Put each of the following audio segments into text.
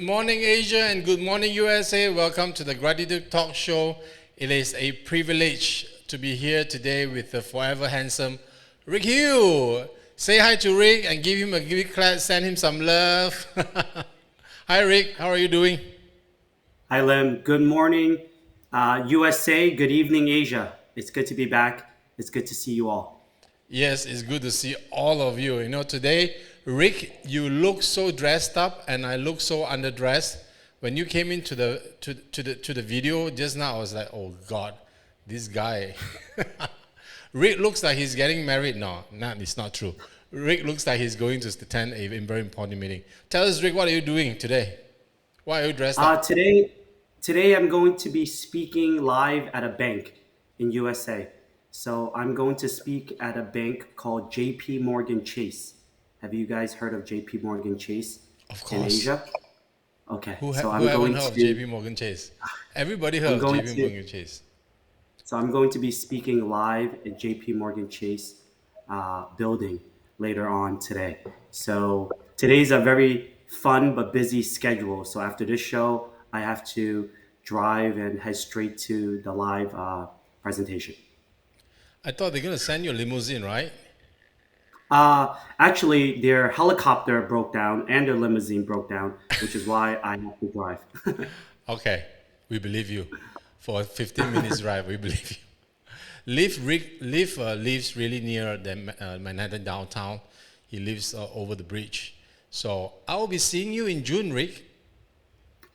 morning, Asia, and good morning, USA. Welcome to the Gratitude Talkshow. It is a privilege to be here today with the forever handsome Rick Hugh. Say hi to Rick and give him a big clap, send him some love. Hi, Rick. How are you doing? Hi, Lim. Good morning, USA. Good evening, Asia. It's good to be back. It's good to see you all. Yes, it's good to see all of you. Today, Rick, you look so dressed up, and I look so underdressed. When you came into the video just now, I was like, oh God, this guy. Rick looks like he's getting married. No, it's not true. Rick looks like he's going to attend a very important meeting. Tell us, Rick, what are you doing today? Why are you dressed Uh, up? today, today I'm going to be speaking live at a bank in USA. So I'm going to speak at a bank called JP Morgan Chase. Have you guys heard of JP Morgan Chase Of in course. Asia? Okay, Who haven't heard of JP Morgan Chase? Everybody I'm heard of going JP to Morgan Chase. I'm going to be speaking live at JP Morgan Chase building later on today. So today's a very fun but busy schedule. So after this show, I have to drive and head straight to the live presentation. I thought they're going to send you a limousine, right? Actually, their helicopter broke down and their limousine broke down, which is why I have to drive. Okay, we believe you. For a 15 minutes drive, we believe you. Liv lives really near the Manhattan downtown. He lives over the bridge. So I will be seeing you in June, Rick,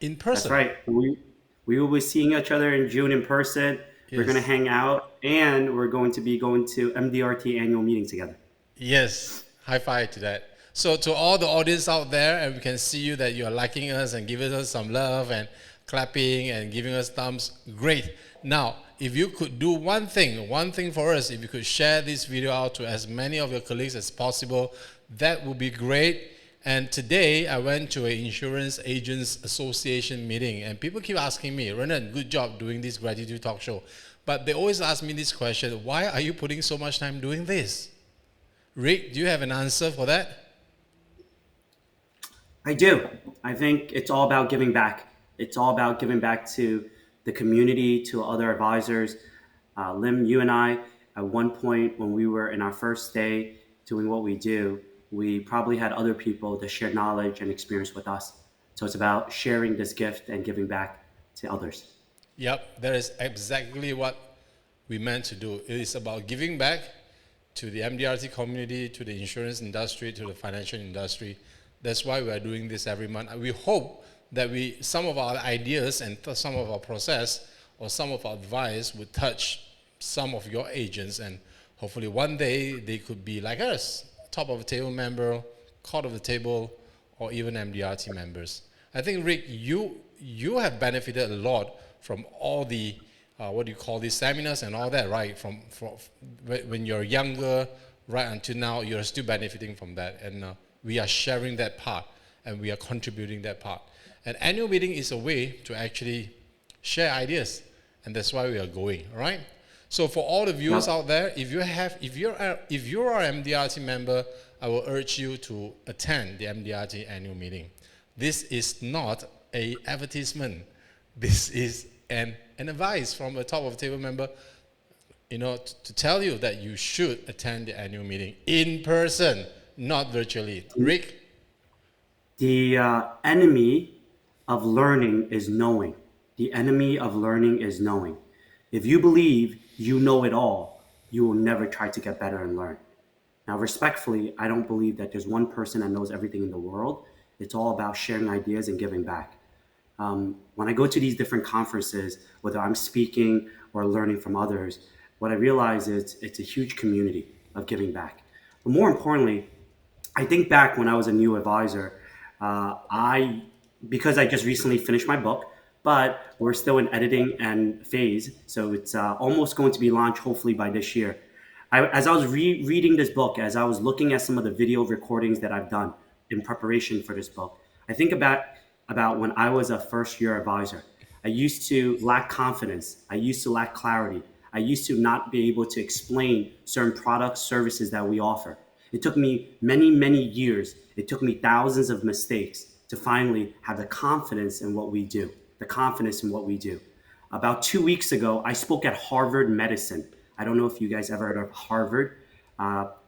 in That's person. right. We will be seeing each other in June in person. We're going to Yes. hang out and we're going to be going to MDRT annual meeting together. Yes, high five to that. So to all the audience out there, and we can see you that you are liking us and giving us some love and clapping and giving us thumbs. Great. Now, if you could do one thing for us, if you could share this video out to as many of your colleagues as possible, that would be great. And today I went to an insurance agents association meeting, and people keep asking me, Ren En, good job doing this gratitude talk show. But they always ask me this question: why are you putting so much time doing this? Rick, do you have an answer for that? I do. I think it's all about giving back. It's all about giving back to the community, to other advisors. Lim, you and I, at one point when we were in our first day doing what we do, we probably had other people to share knowledge and experience with us. So it's about sharing this gift and giving back to others. Yep, that is exactly what we meant to do. It is about giving back to the MDRT community, to the insurance industry, to the financial industry. That's why we are doing this every month. And we hope that some of our ideas and some of our process or some of our advice would touch some of your agents, and hopefully one day they could be like us, top of the table member, court of the table, or even MDRT members. I think, Rick, you have benefited a lot from all the what do you call these seminars and all that, right? From when you're younger, right until now, you're still benefiting from that, and we are sharing that part, and we are contributing that part. And annual meeting is a way to actually share ideas, and that's why we are going. All right. So for all the viewers Yep. out there, if you are an MDRT member, I will urge you to attend the MDRT annual meeting. This is not a advertisement. This is an advice from a top of the table member, to tell you that you should attend the annual meeting in person, not virtually. Rick? The enemy of learning is knowing. The enemy of learning is knowing. If you believe you know it all, you will never try to get better and learn. Now, respectfully, I don't believe that there's one person that knows everything in the world. It's all about sharing ideas and giving back. When I go to these different conferences, whether I'm speaking or learning from others, what I realize is it's a huge community of giving back. But more importantly, I think back when I was a new advisor, I because I just recently finished my book, but we're still in editing and phase, so it's almost going to be launched hopefully by this year. As I was reading this book, as I was looking at some of the video recordings that I've done in preparation for this book, I think about when I was a first year advisor. I used to lack confidence. I used to lack clarity. I used to not be able to explain certain products, services that we offer. It took me many, many years. It took me thousands of mistakes to finally have the confidence in what we do. The confidence in what we do. About 2 weeks ago, I spoke at Harvard Medicine. I don't know if you guys ever heard of Harvard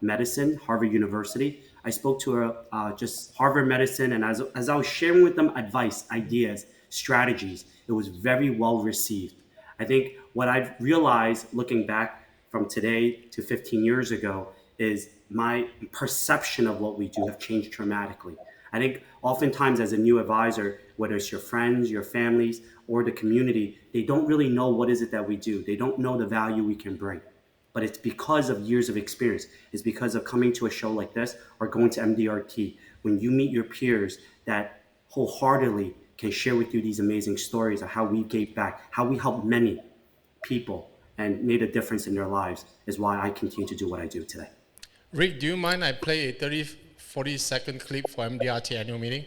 Medicine, Harvard University. I spoke to just Harvard Medicine, and as I was sharing with them advice, ideas, strategies, it was very well received. I think what I've realized looking back from today to 15 years ago is my perception of what we do have changed dramatically. I think oftentimes as a new advisor, whether it's your friends, your families, or the community, they don't really know what is it that we do. They don't know the value we can bring. But it's because of years of experience. It's because of coming to a show like this or going to MDRT. When you meet your peers that wholeheartedly can share with you these amazing stories of how we gave back, how we helped many people and made a difference in their lives is why I continue to do what I do today. Rick, do you mind I play a 40-second clip for MDRT annual meeting?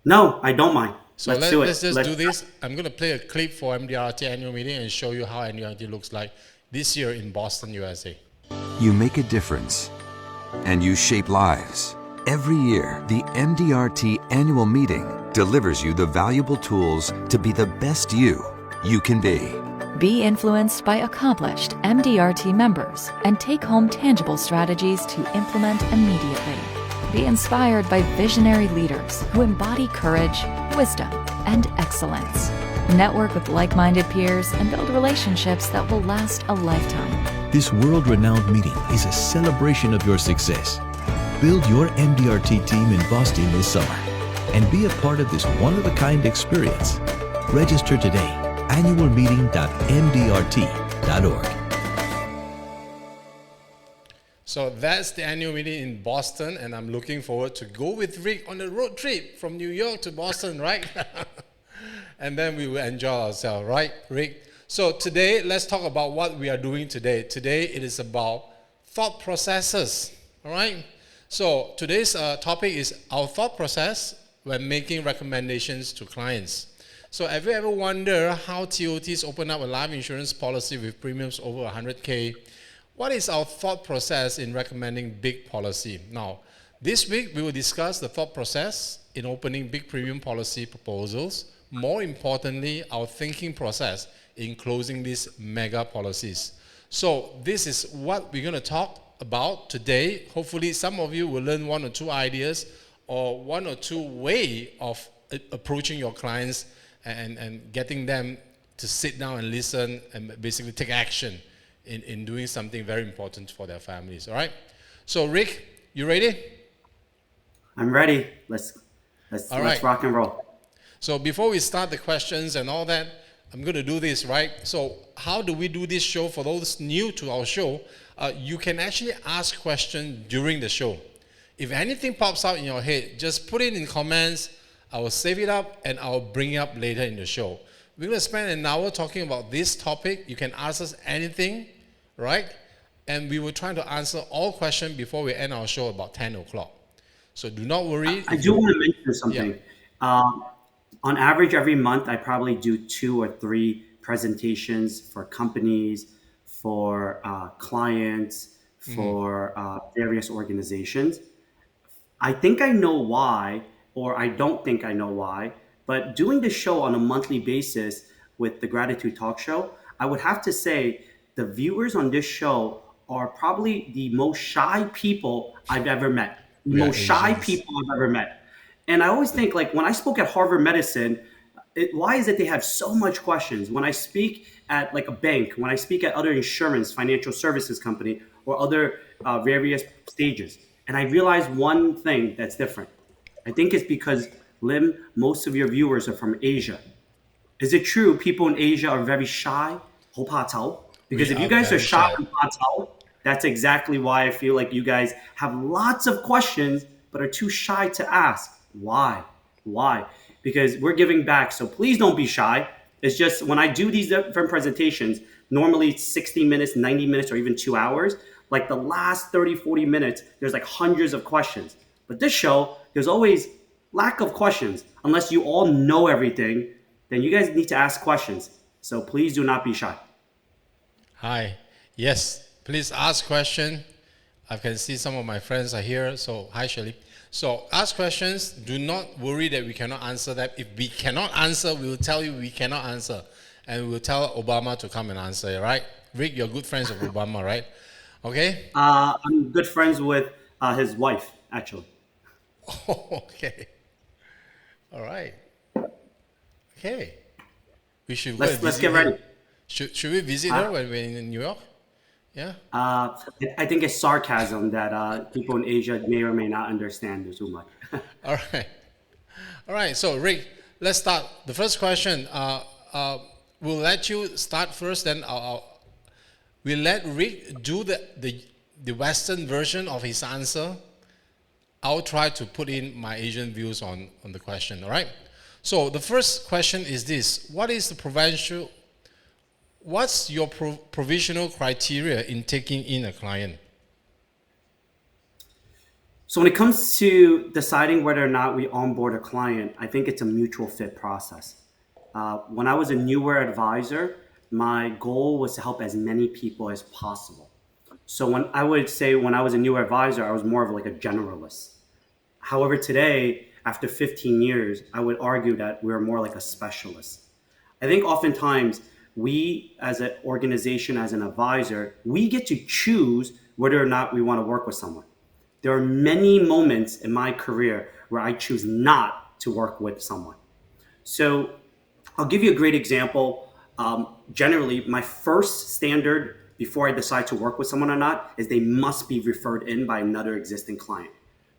No, I don't mind. So let's just do this. I'm going to play a clip for MDRT annual meeting and show you how MDRT looks like this year in Boston, USA. You make a difference, and you shape lives. Every year, the MDRT annual meeting delivers you the valuable tools to be the best you can be. Be influenced by accomplished MDRT members and take home tangible strategies to implement immediately. Be inspired by visionary leaders who embody courage, wisdom, and excellence. Network with like-minded peers and build relationships that will last a lifetime. This world-renowned meeting is a celebration of your success. Build your MDRT team in Boston this summer and be a part of this one-of-a-kind experience. Register today. annualmeeting.mdrt.org. So that's the annual meeting in Boston, and I'm looking forward to go with Rick on a road trip from New York to Boston, right? And then we will enjoy ourselves, right, Rick? So today, let's talk about what we are doing today. Today, it is about thought processes, all right? So today's topic is our thought process when making recommendations to clients. So have you ever wondered how TOTs open up a life insurance policy with premiums over 100K? What is our thought process in recommending big policy? Now, this week we will discuss the thought process in opening big premium policy proposals. More importantly, our thinking process in closing these mega policies. So this is what we're going to talk about today. Hopefully some of you will learn one or two ideas or one or two way of approaching your clients and getting them to sit down and listen and basically take action in doing something very important for their families. All right? So Rick, you ready? I'm ready. Let's rock and roll. So before we start the questions and all that, I'm going to do this, right? So how do we do this show? For those new to our show, you can actually ask questions during the show. If anything pops out in your head, just put it in comments. I will save it up and I'll bring it up later in the show. We're going to spend an hour talking about this topic. You can ask us anything, right? And we will try to answer all questions before we end our show about 10 o'clock. So do not worry. I do want to mention something. Yeah. On average, every month, I probably do 2 or 3 presentations for companies, for clients, for various organizations. I think I know why, or I don't think I know why, but doing the show on a monthly basis with the Gratitude Talkshow, I would have to say the viewers on this show are probably the most shy people I've ever met. Most shy people I've ever met. And I always think, like, when I spoke at Harvard Medicine, why is it they have so much questions? When I speak at, like, a bank, when I speak at other insurance, financial services company, or other various stages, and I realized one thing that's different. I think it's because, Lim, most of your viewers are from Asia. Is it true people in Asia are very shy? Because if you guys are shy, that's exactly why I feel like you guys have lots of questions but are too shy to ask. Why? Because we're giving back. So please don't be shy. It's just when I do these different presentations, normally it's 60 minutes, 90 minutes, or even 2 hours. Like the last 30, 40 minutes, there's like hundreds of questions. But this show, there's always lack of questions. Unless you all know everything, then you guys need to ask questions. So please do not be shy. Hi. Yes, please ask question. I can see some of my friends are here. So hi, Shirley. So ask questions. Do not worry that we cannot answer them. If we cannot answer, we will tell you we cannot answer. And we'll tell Obama to come and answer, all right? Rick, you're good friends with Obama, right? Okay? I'm good friends with his wife, actually. Okay. All right. Okay. We should go and Let's visit get her. ready. Should we visit her when we're in New York? Yeah? I think it's sarcasm that people in Asia may or may not understand too much. All right. All right. So, Rick, let's start. The first question, we'll let you start first, then we'll let Rick do the Western version of his answer. I'll try to put in my Asian views on the question, all right? So the first question is this: what's your provisional criteria in taking in a client? So when it comes to deciding whether or not we onboard a client, I think it's a mutual fit process. When I was a newer advisor, my goal was to help as many people as possible. So when I was a newer advisor, I was more of like a generalist. However, today, after 15 years, I would argue that we're more like a specialist. I think oftentimes we as an organization, as an advisor, we get to choose whether or not we want to work with someone. There are many moments in my career where I choose not to work with someone. So I'll give you a great example. Generally, my first standard before I decide to work with someone or not is they must be referred in by another existing client.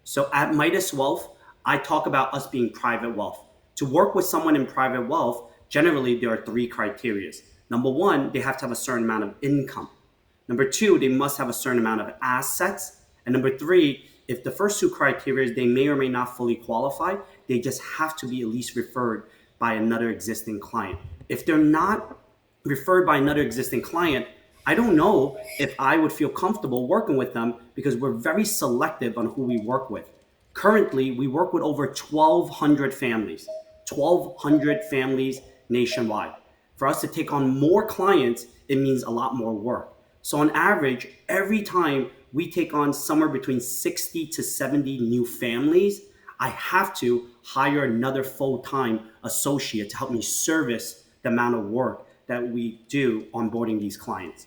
So at Midas Wealth, I talk about us being private wealth. To work with someone in private wealth, generally there are 3 criteria. Number 1, they have to have a certain amount of income. Number 2, they must have a certain amount of assets. And number 3, if the first 2 criteria, they may or may not fully qualify, they just have to be at least referred by another existing client. If they're not referred by another existing client, I don't know if I would feel comfortable working with them because we're very selective on who we work with. Currently, we work with over 1,200 families, 1,200 families nationwide. For us to take on more clients, it means a lot more work. So on average, every time we take on somewhere between 60 to 70 new families, I have to hire another full-time associate to help me service the amount of work that we do onboarding these clients.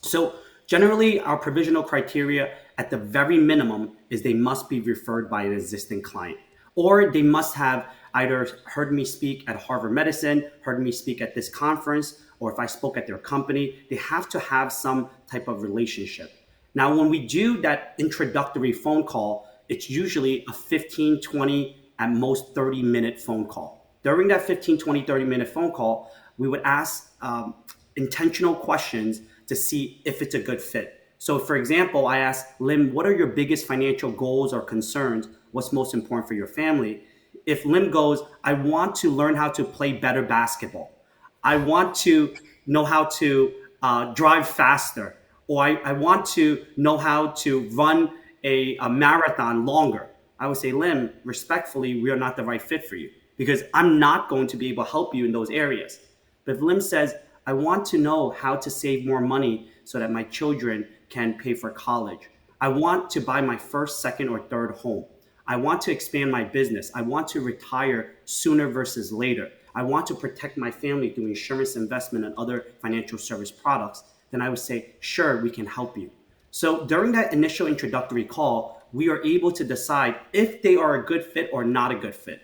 So generally, our provisional criteria at the very minimum is they must be referred by an existing client, or they must have either heard me speak at Harvard Medicine, heard me speak at this conference, or if I spoke at their company, they have to have some type of relationship. Now, when we do that introductory phone call, it's usually a 15, 20, at most 30-minute phone call. During that 15, 20, 30-minute phone call, we would ask intentional questions to see if it's a good fit. So for example, I asked Lim, what are your biggest financial goals or concerns? What's most important for your family? If Lim goes, I want to learn how to play better basketball. I want to know how to drive faster. Or I want to know how to run a marathon longer. I would say, Lim, respectfully, we are not the right fit for you because I'm not going to be able to help you in those areas. But if Lim says, I want to know how to save more money so that my children can pay for college. I want to buy my first, second, or third home. I want to expand my business. I want to retire sooner versus later. I want to protect my family through insurance, investment, and other financial service products. Then I would say, sure, we can help you. So during that initial introductory call, we are able to decide if they are a good fit or not a good fit.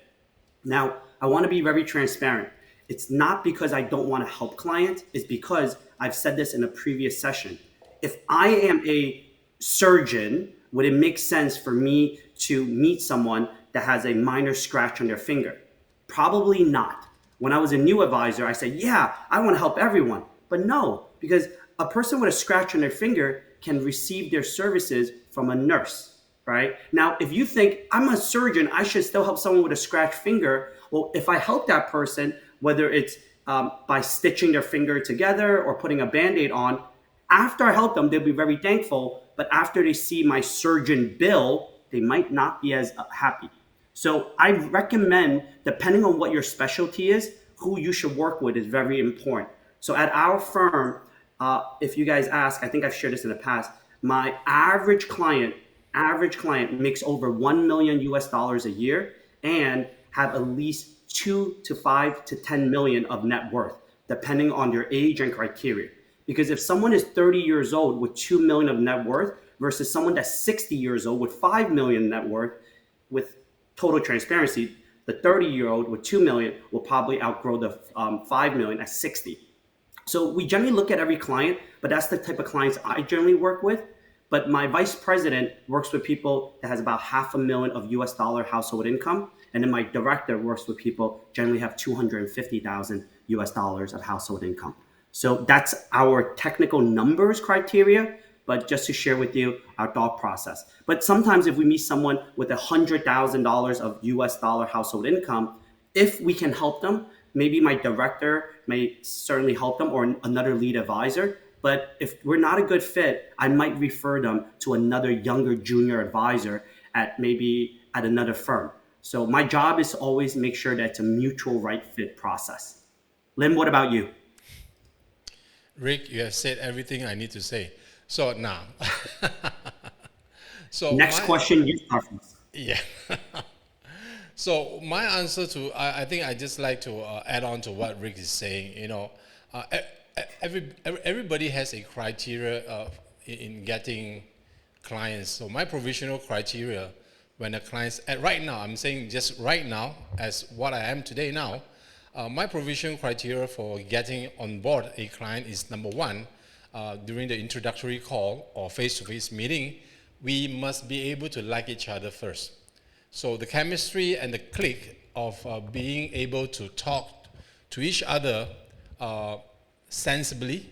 Now, I want to be very transparent. It's not because I don't want to help clients. It's because I've said this in a previous session. If I am a surgeon, would it make sense for me to meet someone that has a minor scratch on their finger? Probably not. When I was a new advisor, I said, yeah, I want to help everyone. But no, because a person with a scratch on their finger can receive their services from a nurse, right? Now, if you think I'm a surgeon, I should still help someone with a scratched finger. Well, if I help that person, whether it's by stitching their finger together or putting a Band-Aid on, after I help them, they'll be very thankful. But after they see my surgeon bill, they might not be as happy. So I recommend, depending on what your specialty is, who you should work with is very important. So at our firm, if you guys ask, I think I've shared this in the past, my average client average client makes over 1 million US dollars a year and have at least 2 to 5 to 10 million of net worth, depending on their age and criteria. Because if someone is 30 years old with 2 million of net worth versus someone that's 60 years old with 5 million net worth, with total transparency, the 30-year-old with 2 million will probably outgrow the 5 million at 60. So we generally look at every client, but that's the type of clients I generally work with. But my vice president works with people that has about $500,000 of US dollar household income. And then my director works with people generally have 250,000 US dollars of household income. So that's our technical numbers criteria, but just to share with you our thought process. But sometimes if we meet someone with $100,000 of US dollar household income, if we can help them, maybe my director may certainly help them or another lead advisor. But if we're not a good fit, I might refer them to another younger junior advisor at another firm. So my job is to always make sure that it's a mutual right fit process. Lim, what about you? Rick, you have said everything I need to say. So now, Next question, you start first. Yeah. So my answer to, I think I just like to add on to what Rick is saying. You know, everybody has a criteria in getting clients. So my provisional criteria, when a client's right now, I'm saying just right now, as what I am today now, my provisional criteria for getting on board a client is number one, during the introductory call or face-to-face meeting, we must be able to like each other first. So the chemistry and the click of being able to talk to each other sensibly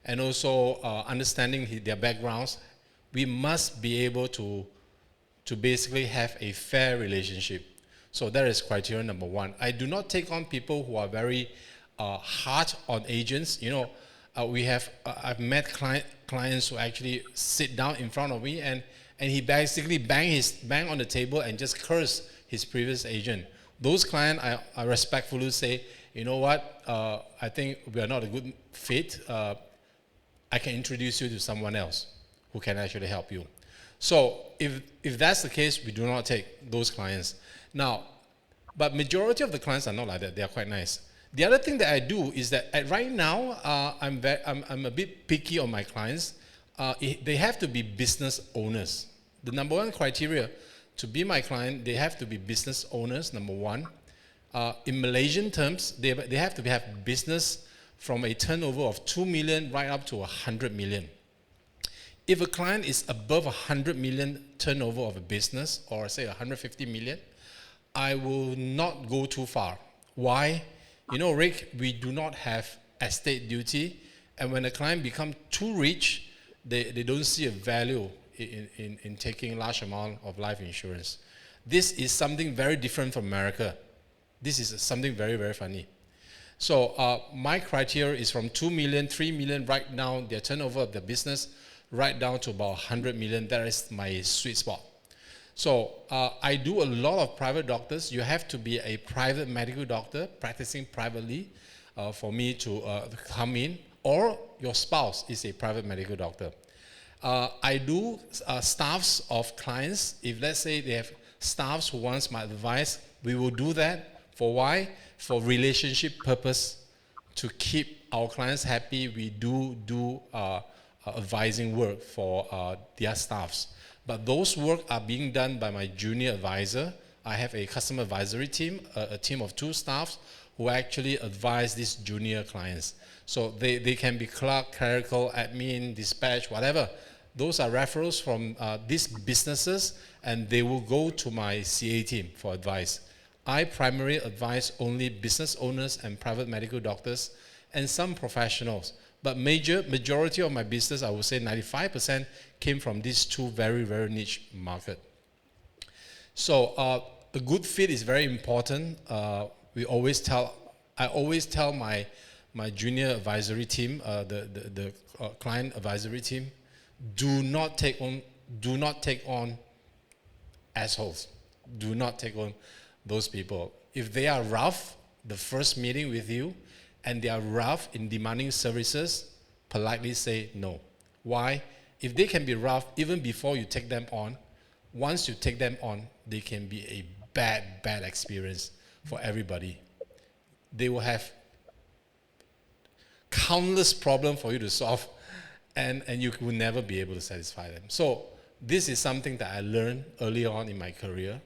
and also understanding their backgrounds, we must be able to basically have a fair relationship. So that is criteria number one. I do not take on people who are very hard on agents. You know, I've met clients who actually sit down in front of me and he basically bang on the table and just curse his previous agent. Those clients, I respectfully say, you know what, I think we are not a good fit. I can introduce you to someone else who can actually help you. So if that's the case, we do not take those clients. Now, but majority of the clients are not like that. They are quite nice. The other thing that I do is that right now, I'm a bit picky on my clients. They have to be business owners. The number one criteria to be my client, they have to be business owners, number one. In Malaysian terms, they have to have business from a turnover of 2 million right up to 100 million. If a client is above 100 million turnover of a business, or say 150 million, I will not go too far. Why? You know, Rick, we do not have estate duty, and when a client becomes too rich, they don't see a value in taking large amount of life insurance. This is something very different from America. This is something very, very funny. So my criteria is from 2 million, 3 million, right down their turnover of the business, right down to about 100 million. That is my sweet spot. So I do a lot of private doctors. You have to be a private medical doctor practicing privately for me to come in, or your spouse is a private medical doctor. I do staffs of clients. If let's say they have staffs who wants my advice, we will do that. For why? For relationship purpose, to keep our clients happy. We do advising work for their staffs. But those work are being done by my junior advisor. I have a customer advisory team, a team of 2 staffs who actually advise these junior clients. So they can be clerk, clerical, admin, dispatch, whatever. Those are referrals from these businesses, and they will go to my CA team for advice. I primarily advise only business owners and private medical doctors and some professionals. But majority of my business, I would say 95%, came from these 2 very, very niche market. So a good fit is very important. I always tell my junior advisory team, the client advisory team, do not take on assholes. Do not take on those people. If they are rough, the first meeting with you, and they are rough in demanding services, politely say no. Why? if they can be rough even before you take them on, once you take them on, they can be a bad experience for everybody. They will have countless problems for you to solve, and you will never be able to satisfy them. So this is something that I learned early on in my career.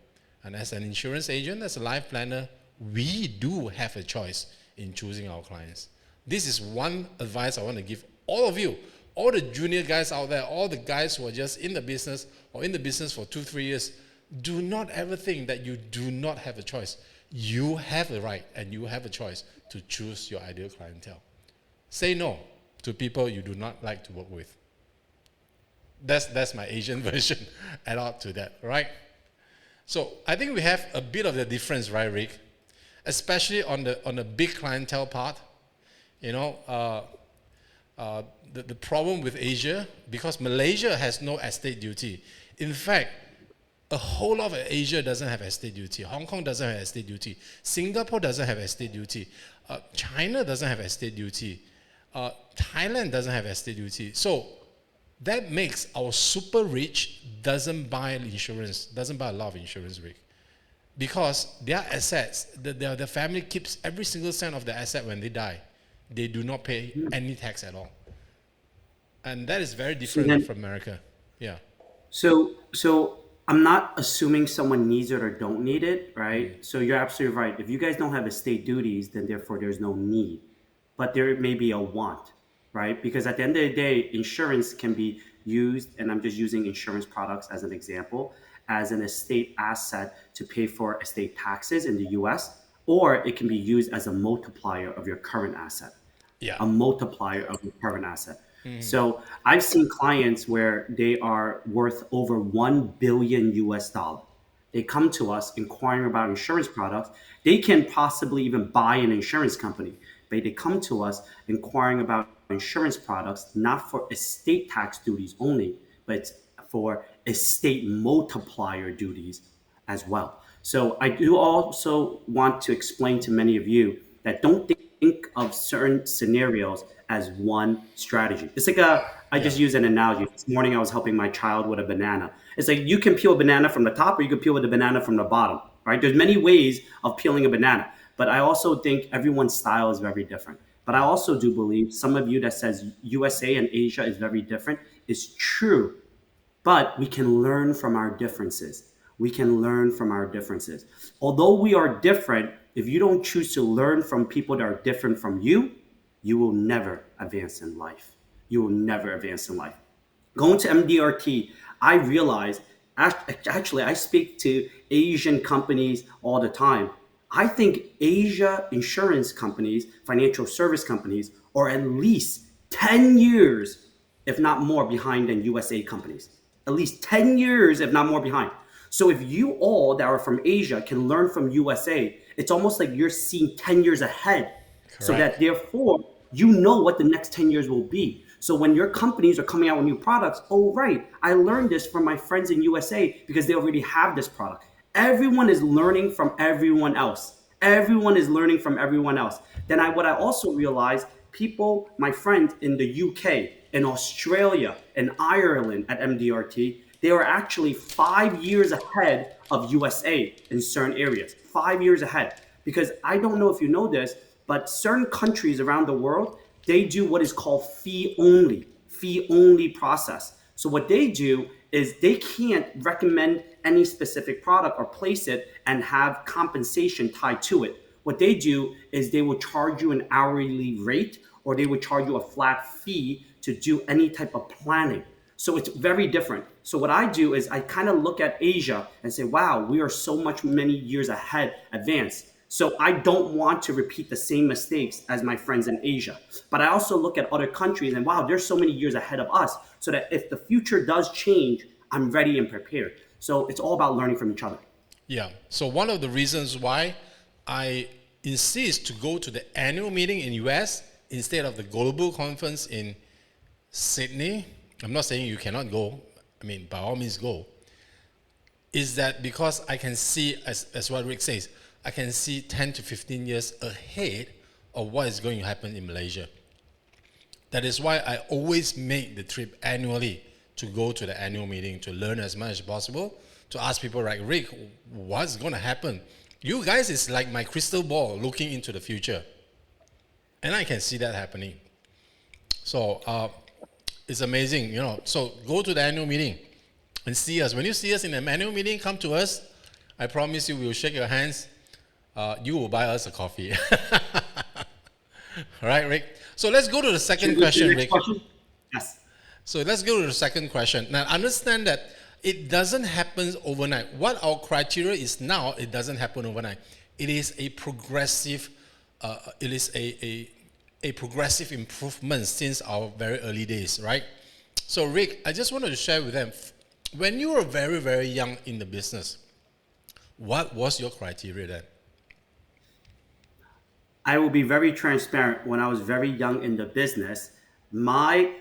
And as an insurance agent, as a life planner, we do have a choice in choosing our clients. This is one advice I want to give all of you, all the junior guys out there, all the guys who are just in the business or in the business for 2-3 years. Do not ever think that you do not have a choice. You have a right and you have a choice to choose your ideal clientele. Say no to people you do not like to work with. That's my Asian version. Add on to that, right? So I think we have a bit of the difference, right, Rick? Especially on the big clientele part. You know, the problem with Asia, because Malaysia has no estate duty. In fact, a whole lot of Asia doesn't have estate duty. Hong Kong doesn't have estate duty. Singapore doesn't have estate duty. China doesn't have estate duty. Thailand doesn't have estate duty. So that makes our super rich doesn't buy insurance, doesn't buy a lot of insurance, Rick. Because their assets, the family keeps every single cent of the asset when they die. They do not pay any tax at all. And that is very different from America. Yeah. So I'm not assuming someone needs it or don't need it, right? So you're absolutely right. If you guys don't have estate duties, then therefore there's no need. But there may be a want, right? Because at the end of the day, insurance can be used, and I'm just using insurance products as an example, as an estate asset to pay for estate taxes in the US, or it can be used as a multiplier of your current asset. Yeah. A multiplier of your current asset. So I've seen clients where they are worth over $1 billion US. They come to us inquiring about insurance products. They can possibly even buy an insurance company, but they come to us inquiring about insurance products, not for estate tax duties only, but for estate multiplier duties as well. So I do also want to explain to many of you that don't think of certain scenarios as one strategy. It's like I just use an analogy. This morning I was helping my child with a banana. It's like you can peel a banana from the top or you can peel the banana from the bottom, right? There's many ways of peeling a banana, but I also think everyone's style is very different. But I also do believe some of you that says USA and Asia is very different is true, but we can learn from our differences. We can learn from our differences. Although we are different, if you don't choose to learn from people that are different from you, you will never advance in life. You will never advance in life. Going to MDRT, I realized, actually, I speak to Asian companies all the time. I think Asia insurance companies, financial service companies, are at least 10 years, if not more, behind than USA companies. At least 10 years, if not more, behind. So if you all that are from Asia can learn from USA, it's almost like you're seeing 10 years ahead. Correct. So that therefore, you know what the next 10 years will be. So when your companies are coming out with new products, oh, right, I learned this from my friends in USA because they already have this product. Everyone is learning from everyone else. Everyone is learning from everyone else. Then what I also realized, people, my friends in the UK, in Australia, in Ireland at MDRT, they are actually 5 years ahead of USA in certain areas. 5 years ahead. Because I don't know if you know this, but certain countries around the world, they do what is called fee only process. So what they do is they can't recommend any specific product or place it and have compensation tied to it. What they do is they will charge you an hourly rate or they would charge you a flat fee to do any type of planning. So it's very different. So what I do is I kind of look at Asia and say, wow, we are so much many years ahead, advanced. So I don't want to repeat the same mistakes as my friends in Asia. But I also look at other countries and wow, they're so many years ahead of us so that if the future does change, I'm ready and prepared. So it's all about learning from each other. Yeah. So one of the reasons why I insist to go to the annual meeting in US instead of the global conference in Sydney, I'm not saying you cannot go, I mean, by all means go, is that because I can see, as what Rick says, I can see 10 to 15 years ahead of what is going to happen in Malaysia. That is why I always make the trip annually to go to the annual meeting, to learn as much as possible, to ask people like, Rick, what's going to happen? You guys is like my crystal ball looking into the future. And I can see that happening. So it's amazing, So go to the annual meeting and see us. When you see us in the annual meeting, come to us. I promise you, we will shake your hands. You will buy us a coffee. All right, Rick? So let's go to the second question, Rick. Yes. So let's go to the second question. Now, understand that it doesn't happen overnight. What our criteria is now, it doesn't happen overnight. It is a progressive, a progressive improvement since our very early days, right? So, Rick, I just wanted to share with them, when you were very, very young in the business, what was your criteria then? I will be very transparent. When I was very young in the business, my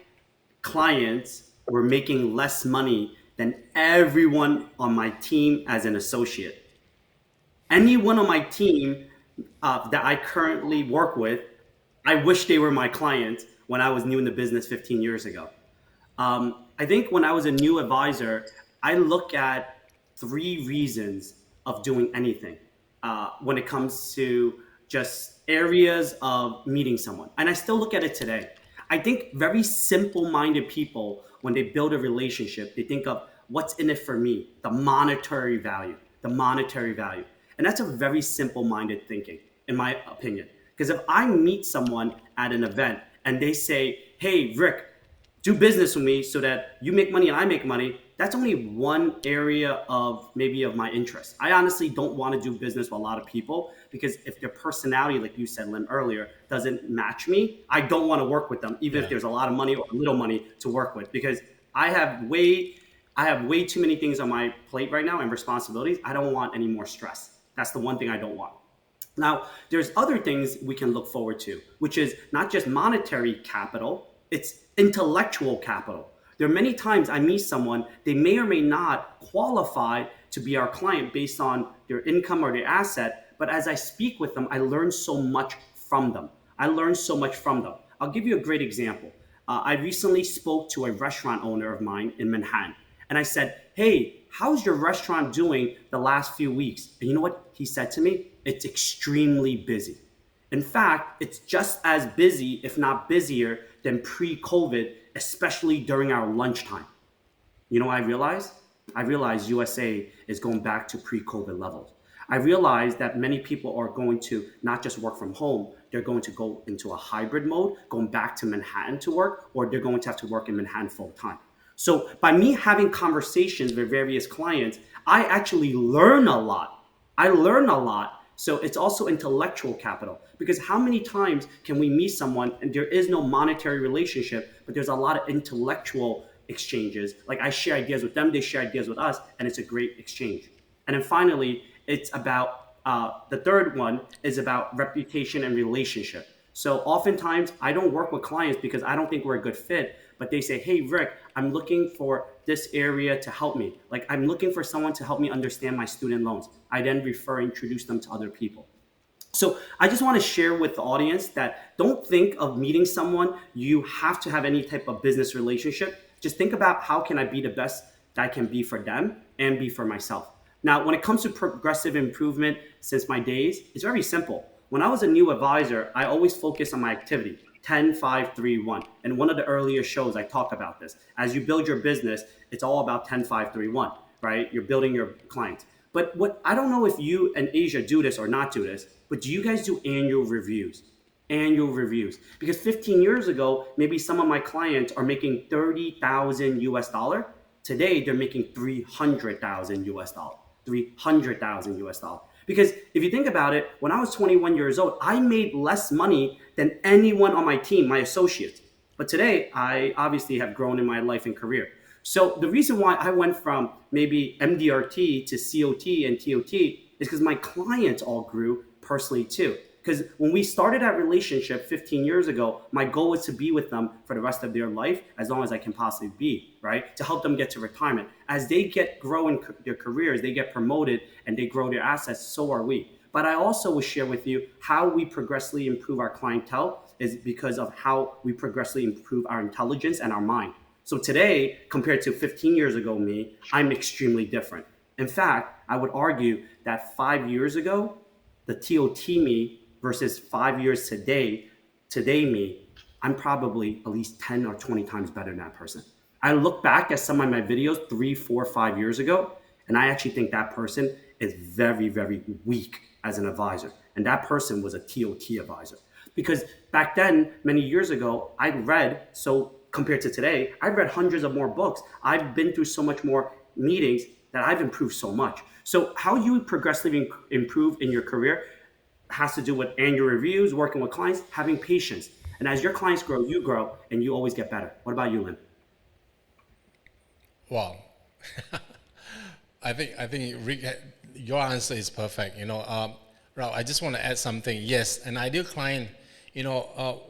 clients were making less money than everyone on my team as an associate. Anyone on my team that I currently work with, I wish they were my clients when I was new in the business 15 years ago. I think when I was a new advisor, I look at 3 reasons of doing anything when it comes to just areas of meeting someone. And I still look at it today. I think very simple-minded people, when they build a relationship, they think of what's in it for me, the monetary value. And that's a very simple-minded thinking, in my opinion. Because if I meet someone at an event and they say, hey, Rick, do business with me so that you make money and I make money, that's only one area of my interest. I honestly don't want to do business with a lot of people because if their personality, like you said, Lim, earlier, doesn't match me, I don't want to work with them, even if there's a lot of money or little money to work with, because I have way too many things on my plate right now and responsibilities. I don't want any more stress. That's the one thing I don't want. Now, there's other things we can look forward to, which is not just monetary capital, it's intellectual capital. There are many times I meet someone, they may or may not qualify to be our client based on their income or their asset, but as I speak with them, I learn so much from them. I'll give you a great example. I recently spoke to a restaurant owner of mine in Manhattan, and I said, hey, how's your restaurant doing the last few weeks? And you know what he said to me? It's extremely busy. In fact, it's just as busy, if not busier, than pre-COVID, especially during our lunchtime. You know what I realized? I realized USA is going back to pre-COVID levels. I realized that many people are going to not just work from home, they're going to go into a hybrid mode, going back to Manhattan to work, or they're going to have to work in Manhattan full time. So by me having conversations with various clients, I actually learn a lot. So it's also intellectual capital, because how many times can we meet someone and there is no monetary relationship, but there's a lot of intellectual exchanges. Like I share ideas with them, they share ideas with us, and it's a great exchange. And then finally, it's about, the third one is about reputation and relationship. So oftentimes I don't work with clients because I don't think we're a good fit, but they say, hey, Rick, I'm looking for this area to help me. Like I'm looking for someone to help me understand my student loans. I then introduce them to other people. So I just want to share with the audience that don't think of meeting someone, you have to have any type of business relationship. Just think about how can I be the best that I can be for them and be for myself. Now, when it comes to progressive improvement since my days, it's very simple. When I was a new advisor, I always focused on my activity, 10, 5, 3, 1. And one of the earlier shows, I talked about this. As you build your business, it's all about 10, 5, 3, 1, right? You're building your clients. But what I don't know if you and Asia do this or not do this, but do you guys do annual reviews? Because 15 years ago, maybe some of my clients are making $30,000 US. Today, they're making $300,000 US. Because if you think about it, when I was 21 years old, I made less money than anyone on my team, my associates. But today, I obviously have grown in my life and career. So the reason why I went from maybe MDRT to COT and TOT is because my clients all grew personally too. Because when we started that relationship 15 years ago, my goal was to be with them for the rest of their life, as long as I can possibly be, right? To help them get to retirement. As they grow in their careers, they get promoted and they grow their assets, so are we. But I also will share with you how we progressively improve our clientele is because of how we progressively improve our intelligence and our mind. So today, compared to 15 years ago me, I'm extremely different. In fact, I would argue that 5 years ago, the TOT me versus 5 years today me, I'm probably at least 10 or 20 times better than that person. I look back at some of my videos 3, 4, 5 years ago, and I actually think that person is very, very weak as an advisor. And that person was a TOT advisor. Because back then, many years ago, I read, so compared to today, I've read hundreds of more books. I've been through so much more meetings that I've improved so much. So how you progressively improve in your career has to do with annual reviews, working with clients, having patience. And as your clients grow, and you always get better. What about you, Lim? Wow. I think Rick, your answer is perfect. Rao, I just want to add something. Yes, an ideal client.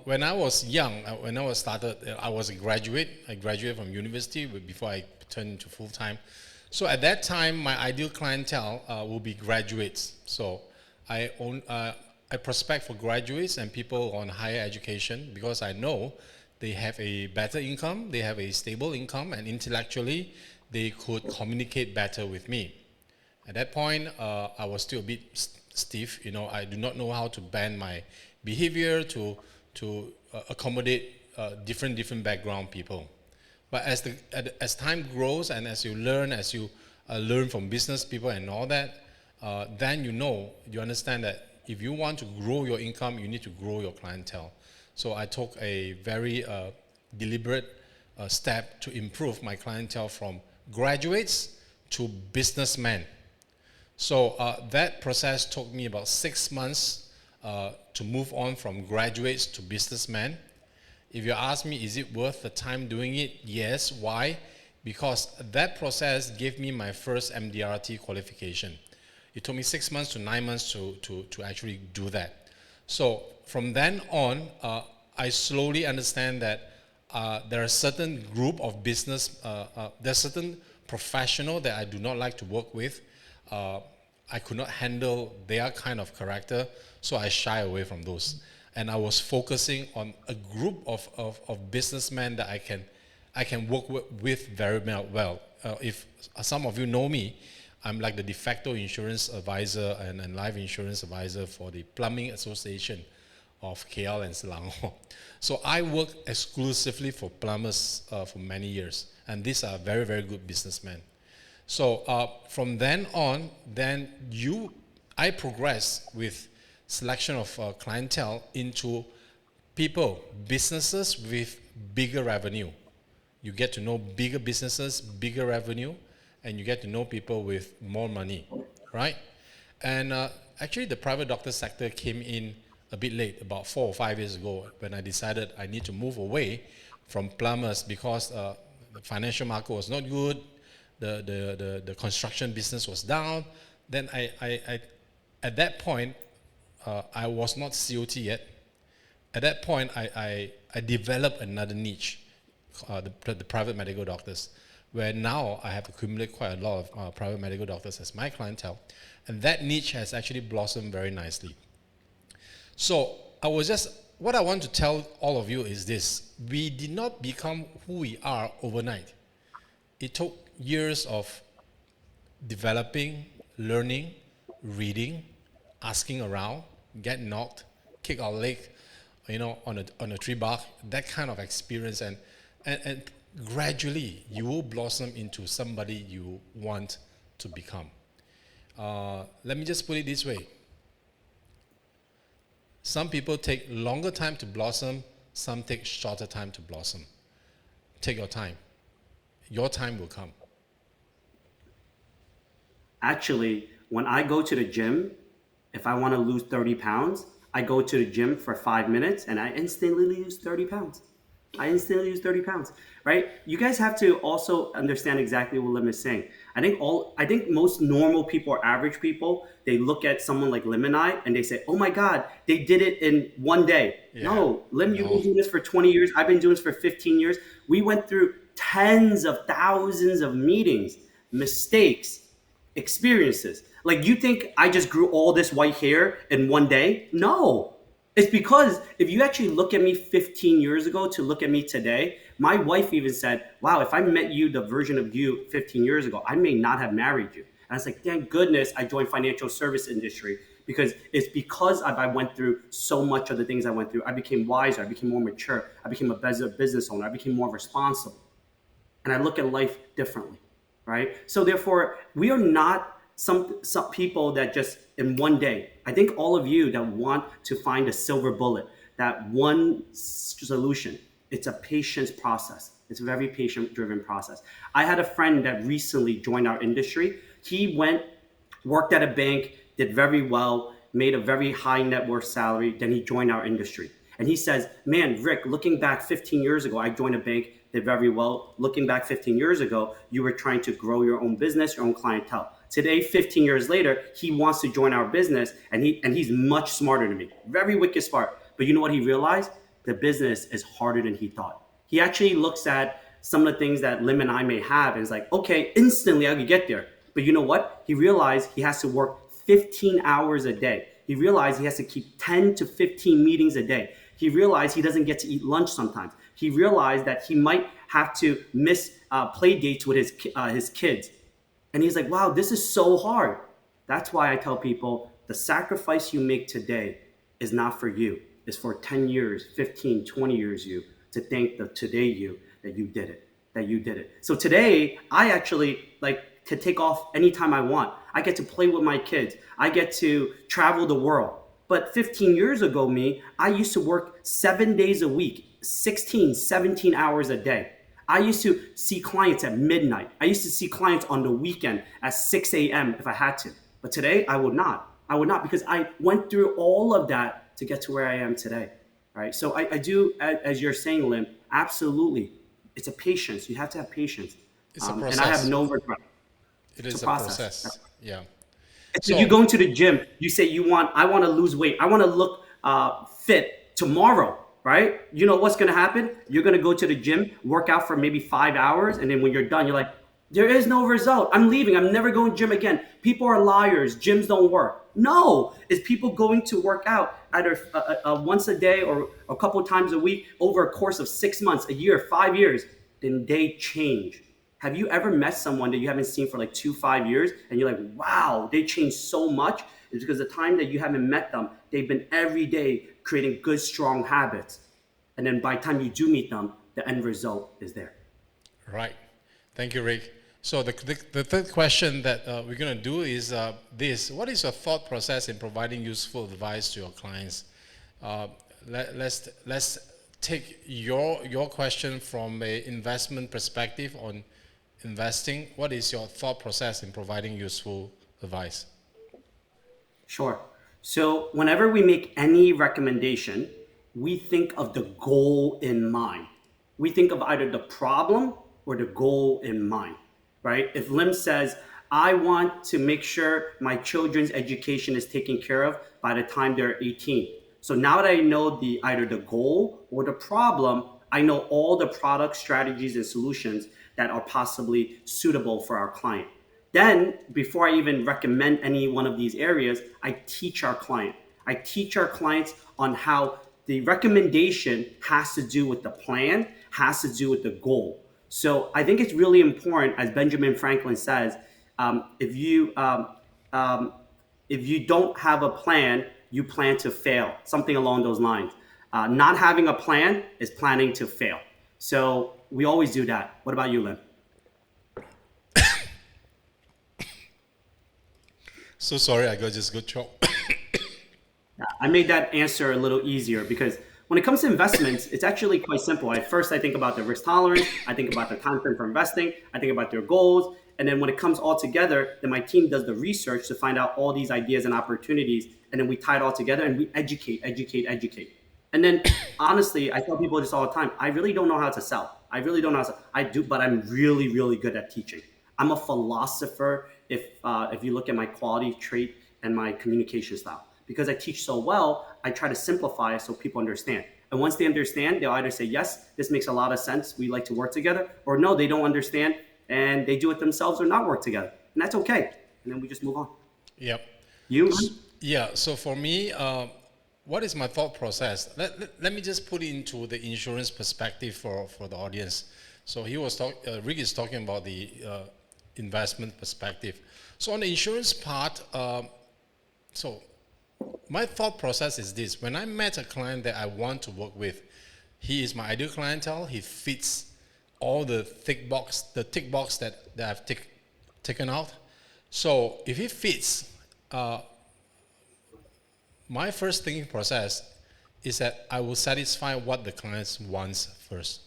When I was young, when I was started, I was a graduate. I graduated from university before I turned into full time. So at that time, my ideal clientele will be graduates. So I prospect for graduates and people on higher education because I know they have a better income, they have a stable income, and intellectually they could communicate better with me. At that point, I was still a bit stiff. I do not know how to bend my behavior to accommodate different background people. But as time grows and as you learn from business people and all that, then you understand that if you want to grow your income, you need to grow your clientele. So I took a very deliberate step to improve my clientele from graduates to businessmen. So that process took me about 6 months to move on from graduates to businessmen. If you ask me, is it worth the time doing it? Yes. Why? Because that process gave me my first MDRT qualification. It took me 6 months to 9 months to actually do that. So from then on, I slowly understand that there are certain group of business, there are certain professional that I do not like to work with. I could not handle their kind of character, so I shy away from those. And I was focusing on a group of businessmen that I can work with very well. If some of you know me, I'm like the de facto insurance advisor and life insurance advisor for the Plumbing Association of KL and Selangor. So I work exclusively for plumbers for many years, and these are very, very good businessmen. So from then on, I progress with selection of clientele into people, businesses with bigger revenue. You get to know bigger businesses, bigger revenue, and you get to know people with more money, right? And actually the private doctor sector came in a bit late, about 4 or 5 years ago, when I decided I need to move away from plumbers because the financial market was not good, the construction business was down. Then I at that point, I was not COT yet. At that point, I developed another niche, the private medical doctors, where now I have accumulated quite a lot of private medical doctors as my clientele. And that niche has actually blossomed very nicely. So what I want to tell all of you is this: we did not become who we are overnight. It took years of developing, learning, reading, asking around, get knocked, kick our leg, on a tree bark, that kind of experience, and gradually you will blossom into somebody you want to become. Let me just put it this way. Some people take longer time to blossom, some take shorter time to blossom. Take your time. Your time will come. Actually, when I go to the gym, if I want to lose 30 pounds, I go to the gym for 5 minutes and I instantly lose 30 pounds. Right? You guys have to also understand exactly what Lim is saying. I think most normal people or average people, they look at someone like Lim and I and they say, oh my God, they did it in one day. Yeah. No, Lim, you've been doing this for 20 years. I've been doing this for 15 years. We went through tens of thousands of meetings, mistakes, experiences. Like, you think I just grew all this white hair in one day? No. It's because if you actually look at me 15 years ago to look at me today, My wife even said, wow, if I met you, the version of you 15 years ago, I may not have married you. And I was like, thank goodness I joined financial service industry, because it's because I went through so much of the things I went through. I became wiser. I became more mature. I became a better business owner. I became more responsible. And I look at life differently, right? So therefore, we are not some people that just in one day. I think all of you that want to find a silver bullet, that one solution, it's a patience process. It's a very patient-driven process. I had a friend that recently joined our industry. He worked at a bank, did very well, made a very high net worth salary. Then he joined our industry. And he says, man, Rick, looking back 15 years ago, I joined a bank, did very well. Looking back 15 years ago, you were trying to grow your own business, your own clientele. Today, 15 years later, he wants to join our business, and he's much smarter than me. Very wicked smart. But you know what he realized? The business is harder than he thought. He actually looks at some of the things that Lim and I may have and is like, okay, instantly I could get there. But you know what? He realized he has to work 15 hours a day. He realized he has to keep 10 to 15 meetings a day. He realized he doesn't get to eat lunch sometimes. He realized that he might have to miss play dates with his kids. And he's like, wow, this is so hard. That's why I tell people the sacrifice you make today is not for you. It's for 10 years, 15, 20 years you to thank the today you that you did it. So today, I actually can take off anytime I want. I get to play with my kids. I get to travel the world. But 15 years ago, I used to work 7 days a week, 16, 17 hours a day. I used to see clients at midnight. I used to see clients on the weekend at 6 a.m. if I had to. But today, I would not. Because I went through all of that to get to where I am today. Right? So I do, as you're saying, Lim, absolutely. It's a patience. You have to have patience. It's a process. And I have no regret. It is a process. Yeah. So you go into the gym, you say I want to lose weight. I want to look fit tomorrow, right? You know what's going to happen? You're going to go to the gym, work out for maybe 5 hours. And then when you're done, you're like, there is no result. I'm leaving. I'm never going to gym again. People are liars. Gyms don't work. No, it's people going to work out either once a day or a couple times a week over a course of 6 months, a year, 5 years. Then they change. Have you ever met someone that you haven't seen for like 2-5 years and you're like, wow, they changed so much? It's because the time that you haven't met them, they've been every day creating good, strong habits. And then by the time you do meet them, the end result is there. Right. Thank you, Rick. So the third question that we're going to do is this. What is your thought process in providing useful advice to your clients? Let's take your question from an investment perspective on investing. What is your thought process in providing useful advice? Sure. So whenever we make any recommendation, we think of the goal in mind. We think of either the problem or the goal in mind, right? If Lim says, I want to make sure my children's education is taken care of by the time they're 18. So now that I know either the goal or the problem, I know all the product strategies and solutions that are possibly suitable for our client. Then, before I even recommend any one of these areas, I teach our client. I teach our clients on how the recommendation has to do with the plan, has to do with the goal. So I think it's really important, as Benjamin Franklin says, if you don't have a plan, you plan to fail, something along those lines. Not having a plan is planning to fail. So we always do that. What about you, Lim? So sorry, I just got choked. I made that answer a little easier because when it comes to investments, it's actually quite simple. First, I think about the risk tolerance. I think about the time frame for investing. I think about their goals. And then when it comes all together, then my team does the research to find out all these ideas and opportunities. And then we tie it all together and we educate. And then honestly, I tell people this all the time. I really don't know how to sell. I do, but I'm really, really good at teaching. I'm a philosopher if you look at my quality trait and my communication style. Because I teach so well, I try to simplify it so people understand. And once they understand, they'll either say, yes, this makes a lot of sense, we like to work together, or no, they don't understand and they do it themselves or not work together. And that's okay. And then we just move on. Yep. You? Yeah, so for me, what is my thought process? Let me just put it into the insurance perspective for the audience. So Rick is talking about the investment perspective. So on the insurance part, so my thought process is this. When I met a client that I want to work with, he is my ideal clientele. He fits all the tick box that I've taken out. So if he fits, my first thinking process is that I will satisfy what the client wants first.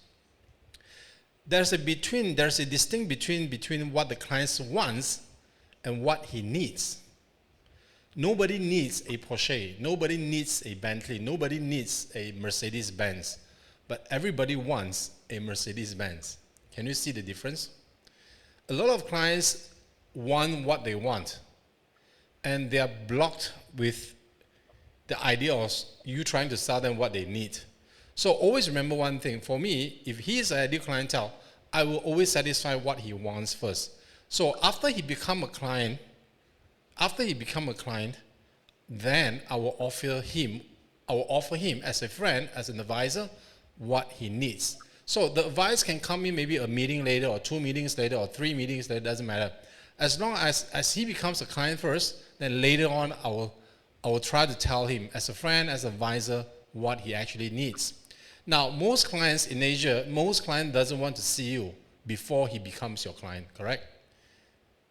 There's a distinct between what the client wants and what he needs. Nobody needs a Porsche. Nobody needs a Bentley. Nobody needs a Mercedes-Benz. But everybody wants a Mercedes-Benz. Can you see the difference? A lot of clients want what they want, and they are blocked with the idea of you trying to sell them what they need. So always remember one thing. For me, if he is an ideal clientele, I will always satisfy what he wants first. So after he become a client, then I will offer him as a friend, as an advisor, what he needs. So the advice can come in maybe a meeting later, or 2 meetings later, or 3 meetings later, doesn't matter. As long as he becomes a client first, then later on I will try to tell him as a friend, as an advisor, what he actually needs. Now, most clients in Asia, most client doesn't want to see you before he becomes your client, correct?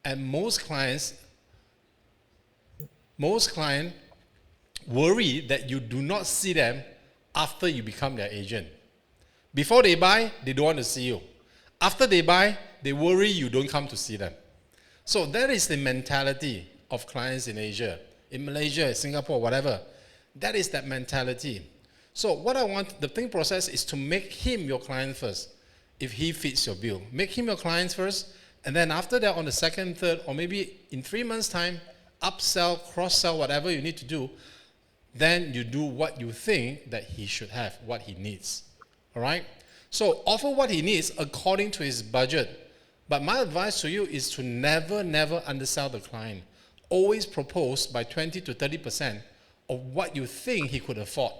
And most clients worry that you do not see them after you become their agent. Before they buy, they don't want to see you. After they buy, they worry you don't come to see them. So that is the mentality of clients in Asia, in Malaysia, Singapore, whatever. That is that mentality. So what I want, the thinking process is to make him your client first, if he fits your bill. Make him your client first, and then after that, on the second, third, or maybe in 3 months' time, upsell, cross-sell, whatever you need to do, then you do what you think that he should have, what he needs. All right? So offer what he needs according to his budget. But my advice to you is to never undersell the client. Always propose by 20 to 30% of what you think he could afford,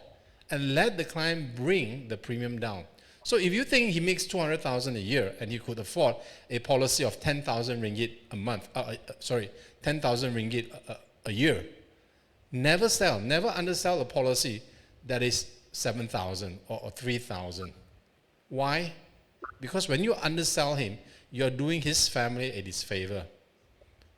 and let the client bring the premium down. So if you think he makes 200,000 a year and he could afford a policy of 10,000 ringgit a month, 10,000 ringgit a year, never undersell a policy that is 7,000 or 3,000. Why? Because when you undersell him, you're doing his family a disfavor.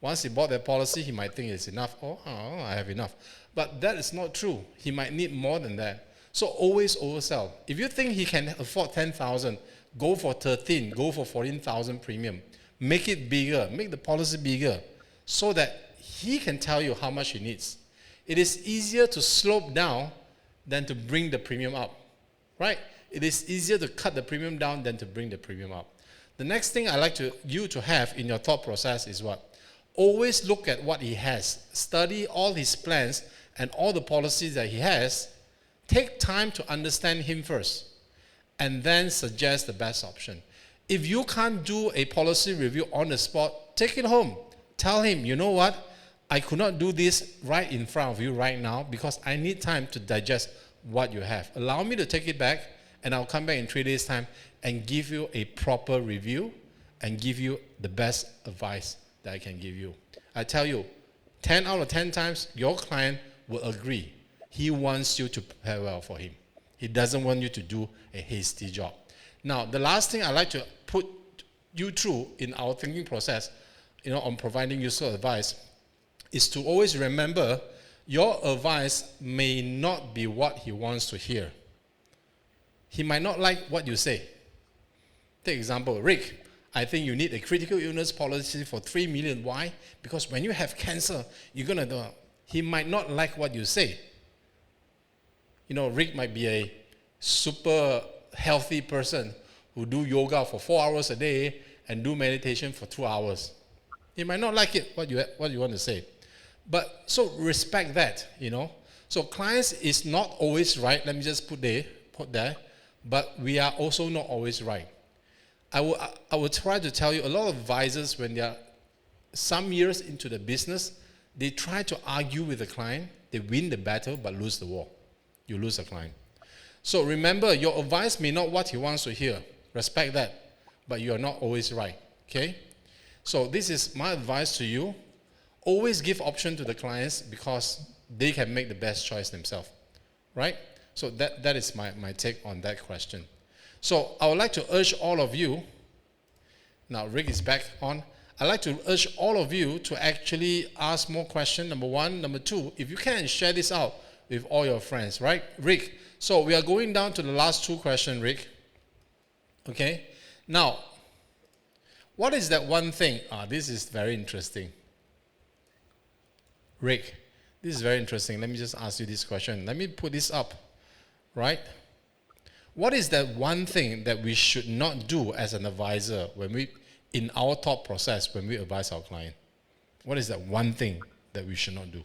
Once he bought that policy, he might think it's enough. Oh, I have enough. But that is not true. He might need more than that. So always oversell. If you think he can afford 10,000, go for 13, go for 14,000 premium. Make it bigger, make the policy bigger, so that he can tell you how much he needs. It is easier to slope down than to bring the premium up, right? It is easier to cut the premium down than to bring the premium up. The next thing I like you to have in your thought process is what? Always look at what he has. Study all his plans and all the policies that he has. Take time to understand him first, and then suggest the best option. If you can't do a policy review on the spot, take it home. Tell him, you know what? I could not do this right in front of you right now because I need time to digest what you have. Allow me to take it back, and I'll come back in 3 days' time and give you a proper review and give you the best advice that I can give you. I tell you, 10 out of 10 times, your client will agree. He wants you to prepare well for him. He doesn't want you to do a hasty job. Now, the last thing I like to put you through in our thinking process, on providing useful advice, is to always remember your advice may not be what he wants to hear. He might not like what you say. Take example, Rick, I think you need a critical illness policy for 3 million. Why? Because when you have cancer, you're going to do. He might not like what you say. Rick might be a super healthy person who do yoga for 4 hours a day and do meditation for 2 hours. He might not like it, what you want to say. But so respect that, So clients is not always right. Let me just put there. But we are also not always right. I will try to tell you, a lot of advisors, when they are some years into the business, they try to argue with the client. They win the battle but lose the war. you lose a client. So remember, your advice may not what he wants to hear. Respect that, but you are not always right, okay? So this is my advice to you. Always give option to the clients because they can make the best choice themselves, right? So that is my take on that question. So I would like to urge all of you, now Rick is back on, I'd like to urge all of you to actually ask more questions, number one. Number two, if you can, share this out with all your friends, right? Rick, so we are going down to the last two questions, Rick. Okay? Now, what is that one thing? This is very interesting. Rick, this is very interesting. Let me just ask you this question. Let me put this up, right? What is that one thing that we should not do as an advisor in our thought process when we advise our client? What is that one thing that we should not do?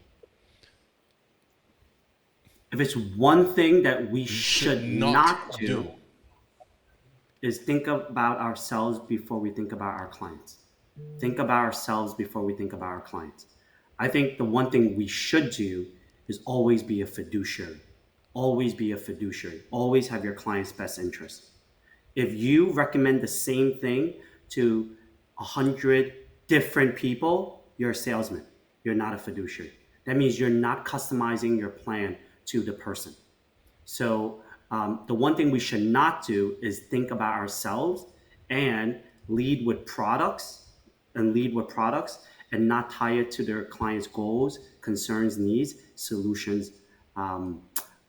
If it's one thing that we should not do, is think about ourselves before we think about our clients. Think about ourselves before we think about our clients. I think the one thing we should do is always be a fiduciary. Always be a fiduciary. Always have your client's best interest. If you recommend the same thing to 100 different people, you're a salesman. You're not a fiduciary. That means you're not customizing your plan to the person. So the one thing we should not do is think about ourselves and lead with products and not tie it to their clients' goals, concerns, needs, solutions.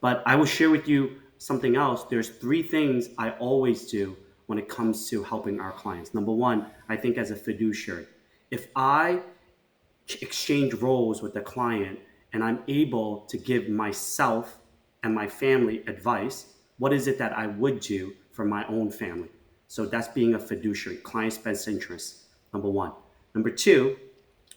But I will share with you something else. There's 3 things I always do when it comes to helping our clients. Number one, I think as a fiduciary, if I exchange roles with the client and I'm able to give myself and my family advice, what is it that I would do for my own family? So that's being a fiduciary, client's best interest, number one. Number two,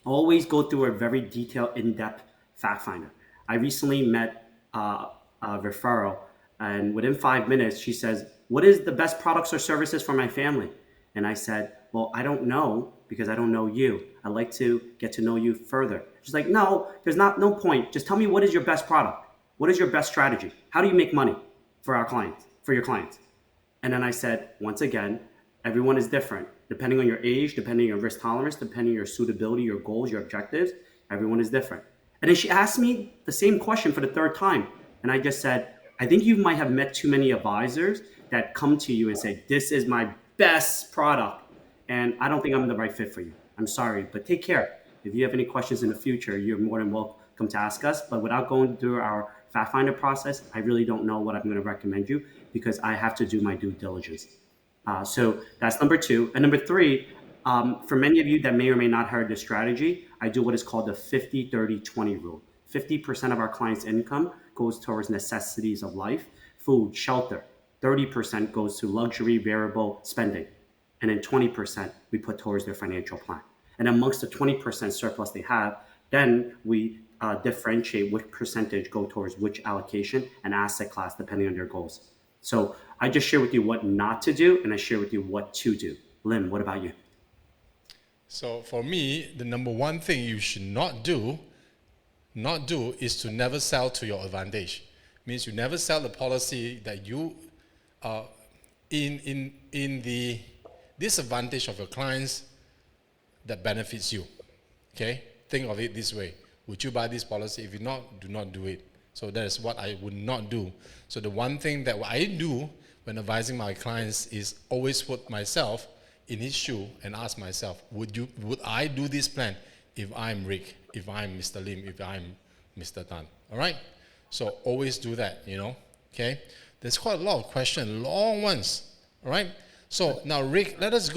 always go through a very detailed, in-depth fact finder. I recently met a referral, and within 5 minutes, she says, what is the best products or services for my family? And I said, well, I don't know because I don't know you. I'd like to get to know you further. She's like, no, there's no point. Just tell me, what is your best product? What is your best strategy? How do you make money for our clients, for your clients? And then I said, once again, everyone is different. Depending on your age, depending on your risk tolerance, depending on your suitability, your goals, your objectives, everyone is different. And then she asked me the same question for the 3rd time. And I just said, I think you might have met too many advisors that come to you and say, this is my best product. And I don't think I'm the right fit for you. I'm sorry, but take care. If you have any questions in the future, you're more than welcome to ask us. But without going through our fact finder process, I really don't know what I'm going to recommend you because I have to do my due diligence. So that's number 2. And number 3, for many of you that may or may not heard this strategy, I do what is called the 50-30-20 rule. 50% of our clients' income goes towards necessities of life, food, shelter. 30% goes to luxury, variable spending. And then 20% we put towards their financial plan. And amongst the 20% surplus they have, then we differentiate which percentage go towards which allocation and asset class depending on their goals. So I just share with you what not to do, and I share with you what to do. Lim, what about you? So for me, the number one thing you should not do is to never sell to your advantage. Means you never sell the policy that you in the disadvantage of your clients that benefits you. Okay? Think of it this way. Would you buy this policy? If you not, do not do it. So that is what I would not do. So the one thing that I do when advising my clients is always put myself in his shoe and ask myself, would I do this plan if I'm Rick, if I'm Mr. Lim, if I'm Mr. Tan? All right? So always do that, okay? There's quite a lot of questions, long ones, all right? So now, Rick, let us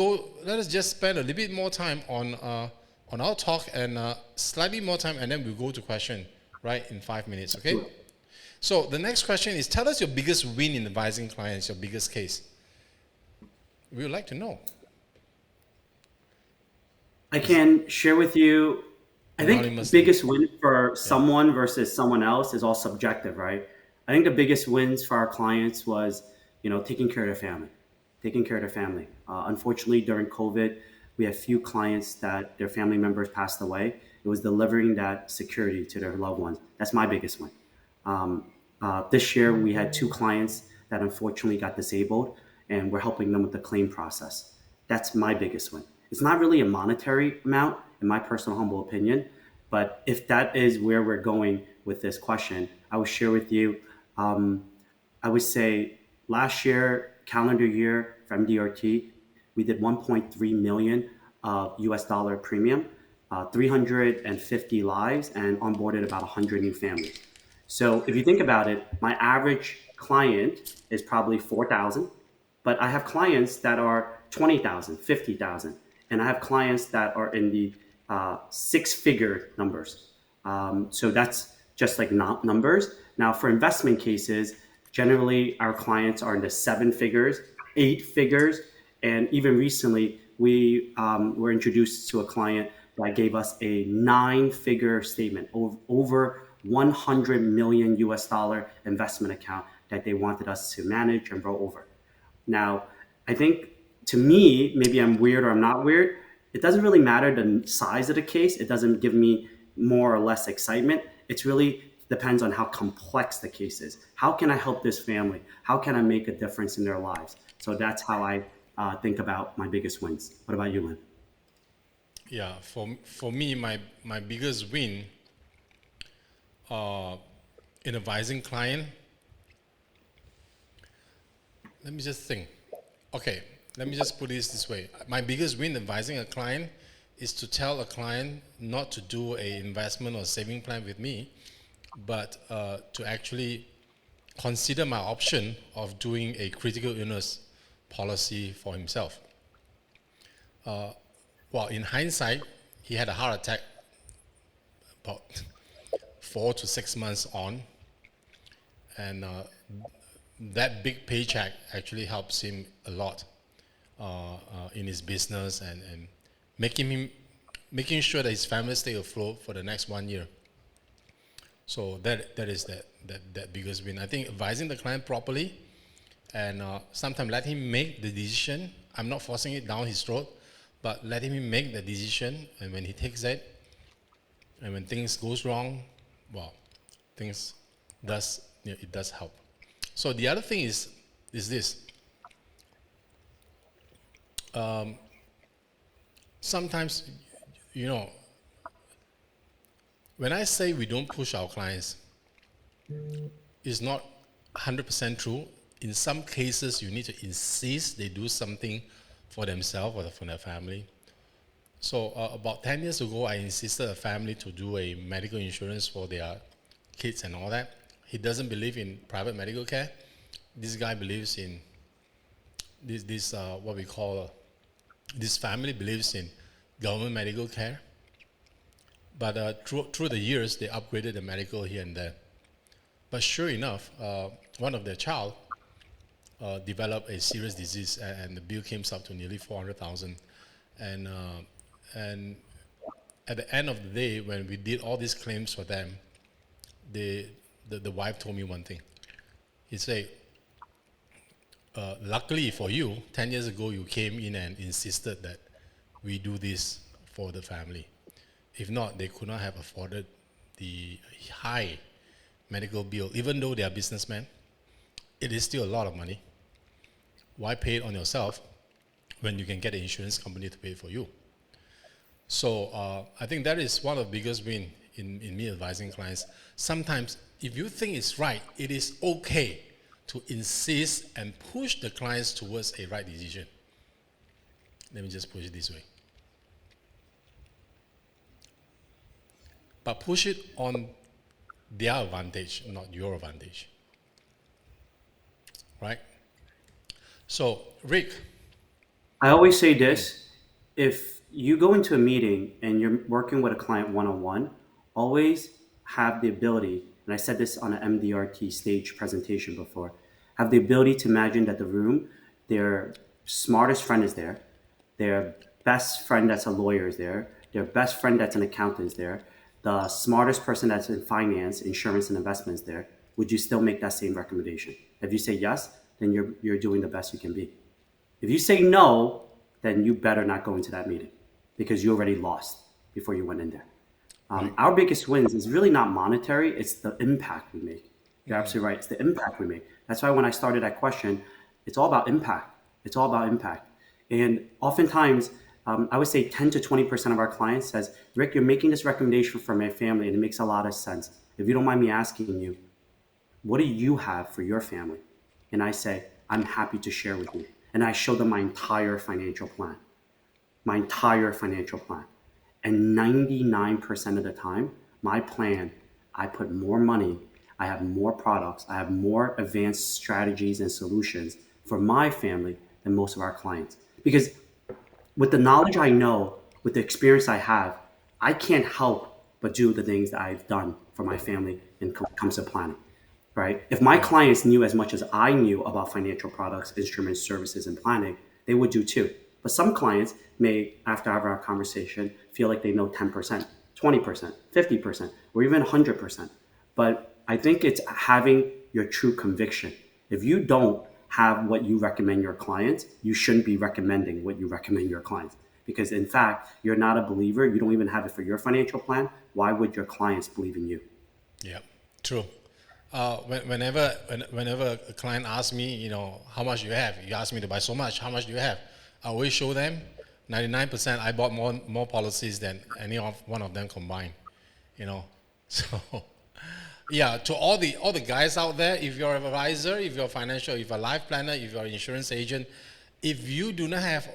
just spend a little bit more time on our talk and slightly more time, and then we'll go to question, right, in 5 minutes, okay? So the next question is, tell us your biggest win in advising clients, your biggest case. We would like to know. I can share with you, I think the biggest win for someone versus someone else is all subjective, right? I think the biggest wins for our clients was, taking care of their family. Unfortunately, during COVID, we had few clients that their family members passed away. It was delivering that security to their loved ones. That's my biggest win. This year, we had 2 clients that unfortunately got disabled, and we're helping them with the claim process. That's my biggest win. It's not really a monetary amount, in my personal humble opinion, but if that is where we're going with this question, I will share with you. I would say last year, calendar year for MDRT, we did 1.3 million of US dollar premium, 350 lives, and onboarded about 100 new families. So if you think about it, my average client is probably 4,000, but I have clients that are 20,000, 50,000, and I have clients that are in the six-figure numbers. So that's just like not numbers. Now for investment cases, generally our clients are in the 7 figures, 8 figures, and even recently we were introduced to a client that gave us a 9-figure statement, over 100 million US dollar investment account that they wanted us to manage and roll over. Now, I think to me, maybe I'm weird or I'm not weird. It doesn't really matter the size of the case. It doesn't give me more or less excitement. It's really depends on how complex the case is. How can I help this family? How can I make a difference in their lives? So that's how I think about my biggest wins. What about you, Lynn? Yeah, for me, my biggest win in advising client, let me just think. Okay, let me just put this way. My biggest win advising a client is to tell a client not to do a investment or saving plan with me, but to actually consider my option of doing a critical illness policy for himself. Well, in hindsight, he had a heart attack about 4 to 6 months on, and that big paycheck actually helps him a lot in his business and making sure that his family stay afloat for the next 1 year. So that is that biggest win. I think advising the client properly and sometimes let him make the decision. I'm not forcing it down his throat, but let him make the decision, and when he takes it, and when things goes wrong, well, it does help. So the other thing is this. Sometimes, when I say we don't push our clients, it's not 100% true. In some cases, you need to insist they do something for themselves or for their family. So about 10 years ago, I insisted a family to do a medical insurance for their kids and all that. He doesn't believe in private medical care. This guy believes in this what we call, this family believes in government medical care. But through the years, they upgraded the medical here and there. But sure enough, one of their child developed a serious disease, and the bill came up to nearly 400,000. And at the end of the day, when we did all these claims for them, the wife told me one thing. He said, luckily for you, 10 years ago you came in and insisted that we do this for the family. If not, they could not have afforded the high medical bill. Even though they are businessmen, it is still a lot of money. Why pay it on yourself when you can get an insurance company to pay it for you? So I think that is one of the biggest wins in me advising clients. Sometimes, if you think it's right, it is okay to insist and push the clients towards a right decision. Let me just push it this way. But push it on their advantage, not your advantage. Right? So, Rick. I always say this: if you go into a meeting and you're working with a client one-on-one, always have the ability, and I said this on an MDRT stage presentation before, have the ability to imagine that the room, their smartest friend is there, their best friend that's a lawyer is there, their best friend that's an accountant is there, the smartest person that's in finance, insurance, and investments there. Would you still make that same recommendation? If you say yes, then you're doing the best you can be. If you say no, then you better not go into that meeting because you already lost before you went in there. Our biggest wins is really not monetary, it's the impact we make. You're absolutely right. It's the impact we make. That's why when I started that question, it's all about impact. It's all about impact. And oftentimes, I would say 10 to 20% of our clients says, Rick, you're making this recommendation for my family, and it makes a lot of sense. If you don't mind me asking you, what do you have for your family? And I say, I'm happy to share with you. And I show them my entire financial plan. And 99% of the time, my plan, I put more money, I have more products, I have more advanced strategies and solutions for my family than most of our clients. Because with the knowledge I know, with the experience I have, I can't help but do the things that I've done for my family when it comes to planning, right? If my clients knew as much as I knew about financial products, instruments, services, and planning, they would do too. But some clients may, after our conversation, feel like they know 10%, 20%, 50%, or even 100%. But I think it's having your true conviction. If you don't have what you recommend your clients, you shouldn't be recommending what you recommend your clients. Because in fact, you're not a believer. You don't even have it for your financial plan. Why would your clients believe in you? Yeah, true. Whenever a client asks me, how much do you have? You ask me to buy so much. How much do you have? I always show them 99%. I bought more policies than any of one of them combined. So yeah, to all the guys out there, if you're an advisor, if you're financial, if you're a life planner, if you're an insurance agent, if you do not have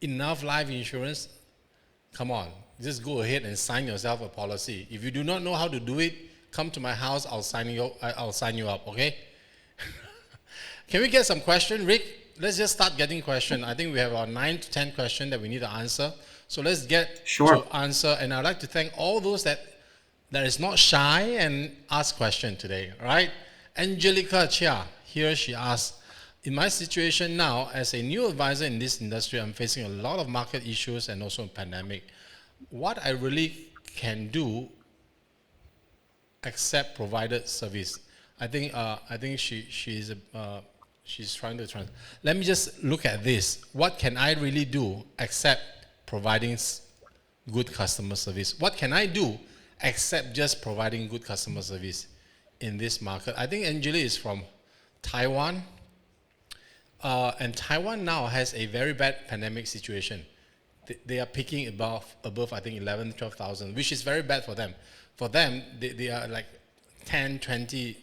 enough life insurance, come on, just go ahead and sign yourself a policy. If you do not know how to do it, come to my house. I'll sign you up. Okay? Can we get some questions, Rick? Let's just start getting questions. I think we have about 9 to 10 questions that we need to answer. So let's get to answer. And I'd like to thank all those that is not shy and ask question today. All right? Angelica Chia, here she asks, in my situation now, as a new advisor in this industry, I'm facing a lot of market issues and also a pandemic. What I really can do except provided service? I think she's trying to translate. Let me just look at this. What can I really do except providing good customer service? What can I do except just providing good customer service in this market? I think Angela is from Taiwan. And Taiwan now has a very bad pandemic situation. They are peaking above I think 11, 12,000, which is very bad for them. For them, they are like 10, 20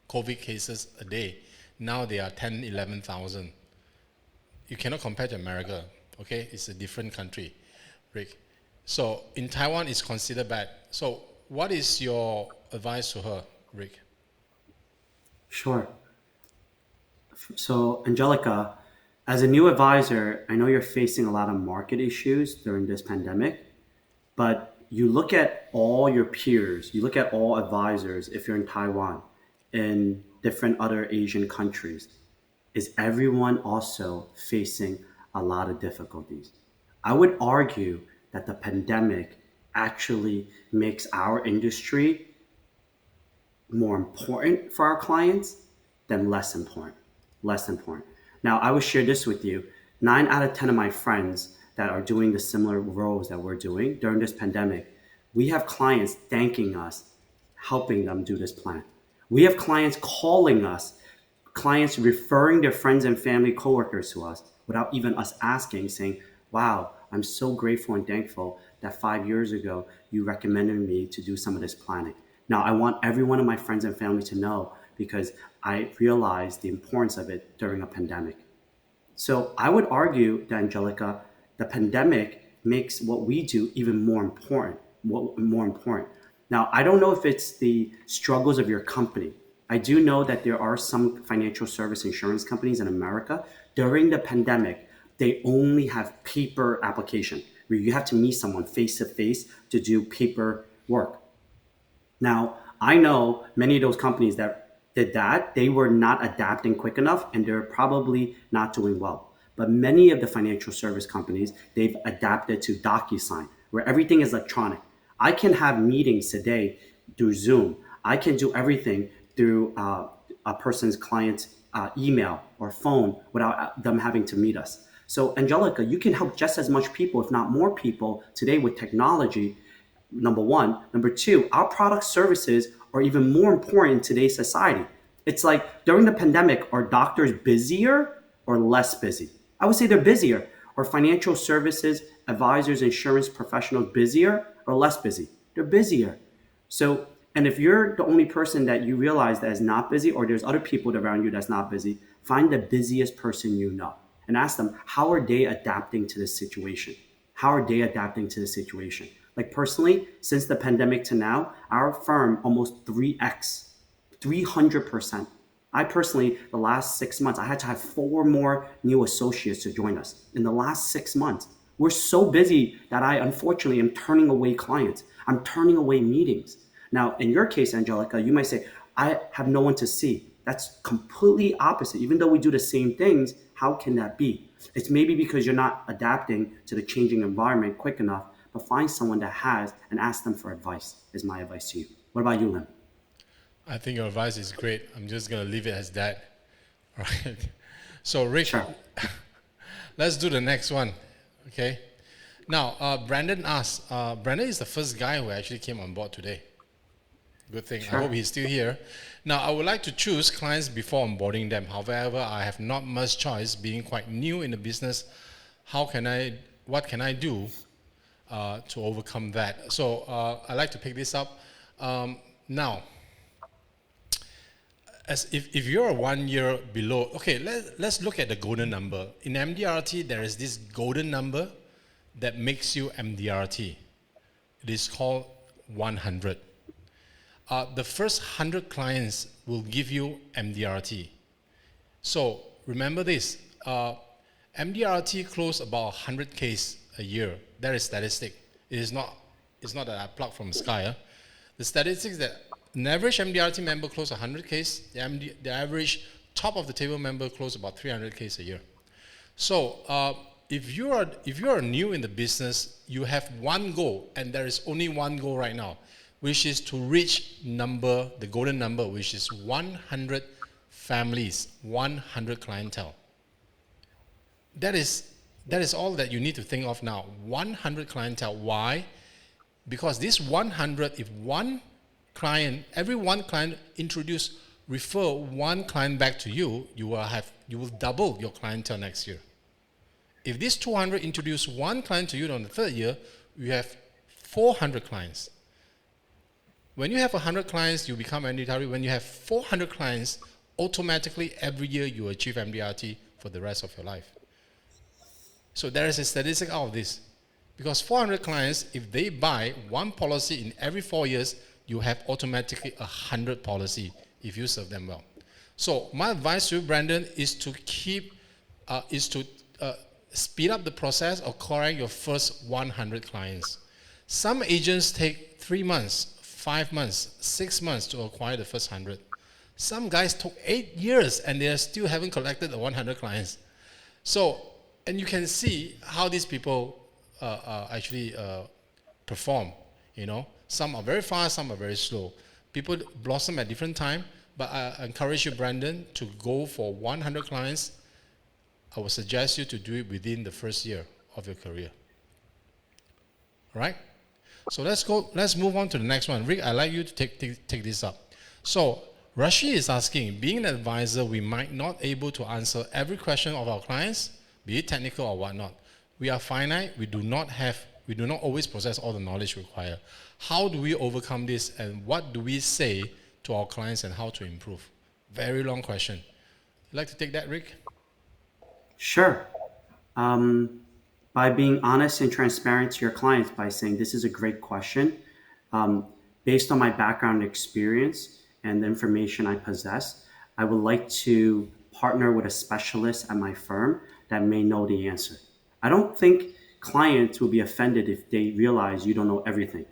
COVID cases a day. Now they are 10, 11,000. You cannot compare to America, okay? It's a different country, Rick. So in Taiwan, it's considered bad. So what is your advice to her, Rick? Sure. So Angelica, as a new advisor, I know you're facing a lot of market issues during this pandemic, but you look at all your peers, you look at all advisors, if you're in Taiwan, in different other Asian countries, is everyone also facing a lot of difficulties? I would argue that the pandemic actually makes our industry more important for our clients than less important. Now, I will share this with you. 9 out of 10 of my friends that are doing the similar roles that we're doing during this pandemic, we have clients thanking us, helping them do this plan. We have clients calling us, clients referring their friends and family coworkers to us without even us asking, saying, wow, I'm so grateful and thankful that 5 years ago you recommended me to do some of this planning. Now, I want every one of my friends and family to know, because I realized the importance of it during a pandemic. So I would argue that, Angelica, the pandemic makes what we do even more important. Now, I don't know if it's the struggles of your company. I do know that there are some financial service insurance companies in America. During the pandemic, they only have paper application where you have to meet someone face to face to do paper work. Now, I know many of those companies that did that, they were not adapting quick enough, and they're probably not doing well. But many of the financial service companies, they've adapted to DocuSign, where everything is electronic. I can have meetings today through Zoom. I can do everything through a person's client's email or phone without them having to meet us. So Angelica, you can help just as much people, if not more people today with technology, number one. Number two, our product services are even more important in today's society. It's like during the pandemic, are doctors busier or less busy? I would say they're busier. Are financial services, advisors, insurance professionals busier or less busy? They're busier. So, and if you're the only person that you realize that is not busy, or there's other people around you that's not busy, find the busiest person you know and ask them, how are they adapting to this situation? How are they adapting to the situation? Like personally, since the pandemic to now, our firm almost 3x, 300%. I personally, the last 6 months, I had to have 4 more new associates to join us in the last 6 months. We're so busy that I unfortunately am turning away clients. I'm turning away meetings. Now, in your case, Angelica, you might say, I have no one to see. That's completely opposite. Even though we do the same things, how can that be? It's maybe because you're not adapting to the changing environment quick enough, but find someone that has and ask them for advice, is my advice to you. What about you, Lim? I think your advice is great. I'm just going to leave it as that. All right. So, Rick, Sure. let's do the next one. Okay. Now, Brandon asked, Brandon is the first guy who actually came on board today. Good thing. Sure. I hope he's still here. Now, I would like to choose clients before onboarding them. However, I have not much choice being quite new in the business. What can I do to overcome that? So I'd like to pick this up. Now, as if you're 1 year below, okay, let's look at the golden number. In MDRT, there is this golden number that makes you MDRT. It is called 100. The first 100 clients will give you MDRT. So remember this, MDRT close about 100 case a year. That is statistic. It's not that I plucked from the sky. The statistics that an average MDRT member close 100 case, the average top of the table member close about 300 case a year. So if you are new in the business, you have one goal, and there is only one goal right now, which is to reach the golden number, which is 100 families, 100 clientele. That is all that you need to think of now. 100 clientele. Why? Because this 100, if every one client refer one client back to you, you will double your clientele next year. If these 200 introduce one client to you on the third year, you have 400 clients. When you have 100 clients, you become MDRT. When you have 400 clients, automatically every year you achieve MDRT for the rest of your life. So there is a statistic out of this. Because 400 clients, if they buy one policy in every 4 years, you have automatically 100 policy if you serve them well. So my advice to you, Brandon, is to speed up the process of acquiring your first 100 clients. Some agents take 3 months, 5 months, 6 months to acquire the first 100. Some guys took 8 years and they still haven't collected the 100 clients. So, and you can see how these people actually perform. Some are very fast, some are very slow. People blossom at different time, but I encourage you, Brandon, to go for 100 clients. I would suggest you to do it within the first year of your career. All right? So let's move on to the next one. Rick, I'd like you to take this up. So Rashi is asking, being an advisor, we might not able to answer every question of our clients, be it technical or whatnot. We are finite, we do not always possess all the knowledge required. How do we overcome this, and what do we say to our clients and how to improve? Very long question. You'd like to take that, Rick? Sure. By being honest and transparent to your clients, by saying, this is a great question. Based on my background and experience and the information I possess, I would like to partner with a specialist at my firm that may know the answer. I don't think clients will be offended if they realize you don't know everything.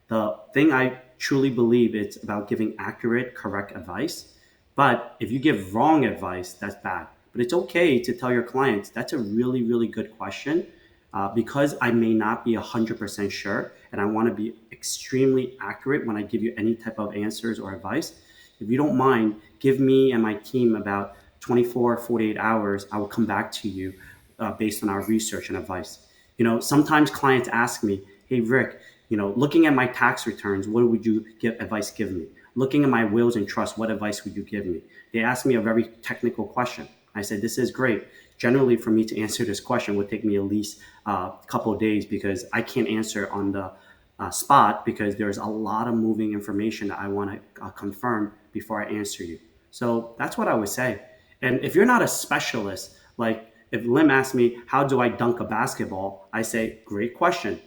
The thing I truly believe it's about giving accurate, correct advice. But if you give wrong advice, that's bad. But it's okay to tell your clients, that's a really, really good question. Because I may not be 100% sure, and I want to be extremely accurate when I give you any type of answers or advice. If you don't mind, give me and my team about 24, 48 hours. I will come back to you based on our research and advice. Sometimes clients ask me, hey, Rick, Looking at my tax returns, what would you give me? Looking at my wills and trusts, what advice would you give me? They asked me a very technical question. I said, this is great. Generally, for me to answer this question would take me at least a couple of days, because I can't answer on the spot, because there's a lot of moving information that I want to confirm before I answer you. So that's what I would say. And if you're not a specialist, like if Lim asked me, how do I dunk a basketball? I say, great question.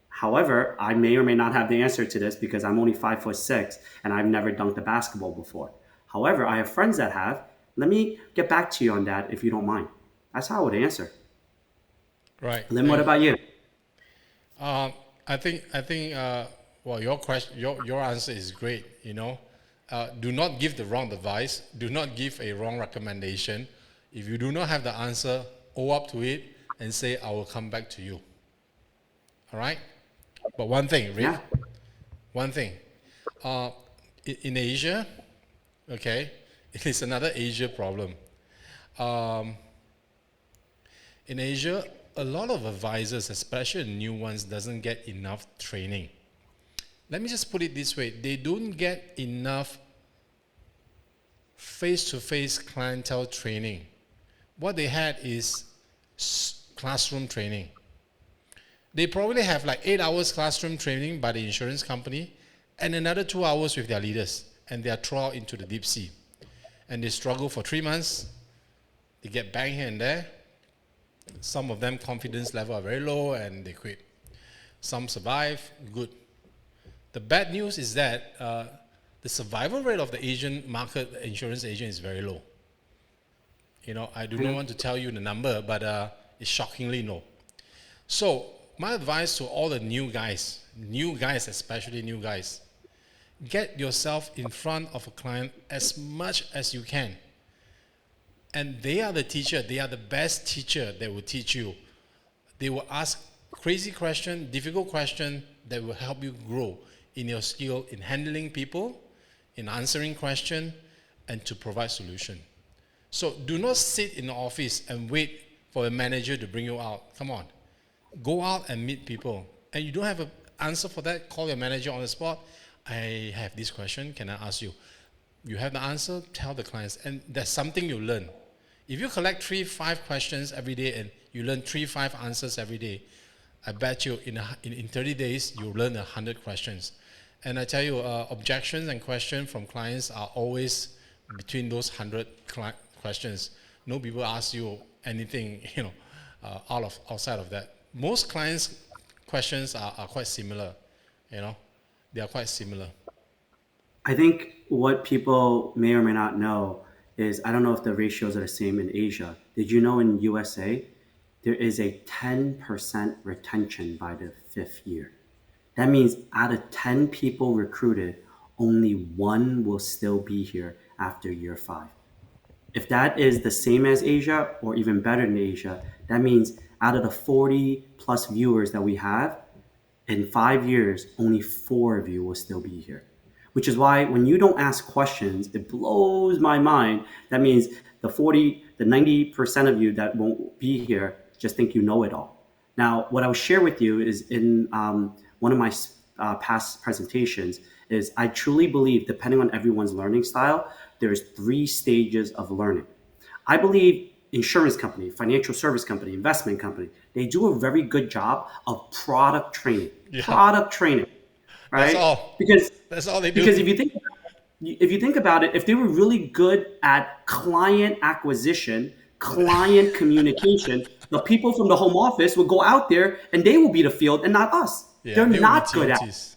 However, I may or may not have the answer to this, because I'm only 5'6" and I've never dunked a basketball before. However, I have friends that have. Let me get back to you on that if you don't mind. That's how I would answer. Right. Lim, what about you? I think. Well, your question, your answer is great. Do not give the wrong advice. Do not give a wrong recommendation. If you do not have the answer, owe up to it and say, I will come back to you. All right? But one thing, Rick. Yeah. One thing. In Asia, okay, it is another Asia problem. In Asia, a lot of advisors, especially new ones, doesn't get enough training. Let me just put it this way. They don't get enough face-to-face clientele training. What they had is classroom training. They probably have like 8 hours classroom training by the insurance company and another 2 hours with their leaders, and they are thrown out into the deep sea. And they struggle for 3 months. They get banged here and there. Some of them confidence level are very low and they quit. Some survive, good. The bad news is that the survival rate of the Asian market insurance agent is very low. I do not want to tell you the number, but it's shockingly low. So my advice to all the new guys, especially new guys, get yourself in front of a client as much as you can. And they are the teacher. They are the best teacher that will teach you. They will ask crazy questions, difficult questions that will help you grow in your skill in handling people, in answering questions, and to provide solution. So do not sit in the office and wait for a manager to bring you out. Come on. Go out and meet people. And you don't have an answer for that, call your manager on the spot. I have this question, can I ask you? You have the answer, tell the clients. And that's something you learn. If you collect 3-5 questions every day and you learn 3-5 answers every day, I bet you in 30 days, you'll learn 100 questions. And I tell you, objections and questions from clients are always between those 100 questions. No people ask you anything, outside of that. Most clients' questions are quite similar, They are quite similar. I think what people may or may not know is, I don't know if the ratios are the same in Asia. Did you know in USA, there is a 10% retention by the 5th year? That means out of 10 people recruited, only 1 will still be here after year 5. If that is the same as Asia or even better than Asia, that means out of the 40 plus viewers that we have, in 5 years, only 4 of you will still be here. Which is why when you don't ask questions, it blows my mind. That means the 90% of you that won't be here just think you know it all. Now, what I'll share with you is in one of my past presentations is I truly believe, depending on everyone's learning style, there's 3 stages of learning. I believe insurance company, financial service company, investment company, they do a very good job of product training. Yeah. Product training, right? That's all. That's all they do. Because if you think about it, if they were really good at client acquisition, client communication, the people from the home office would go out there and they will be the field and not us. Yeah, they're not good at it.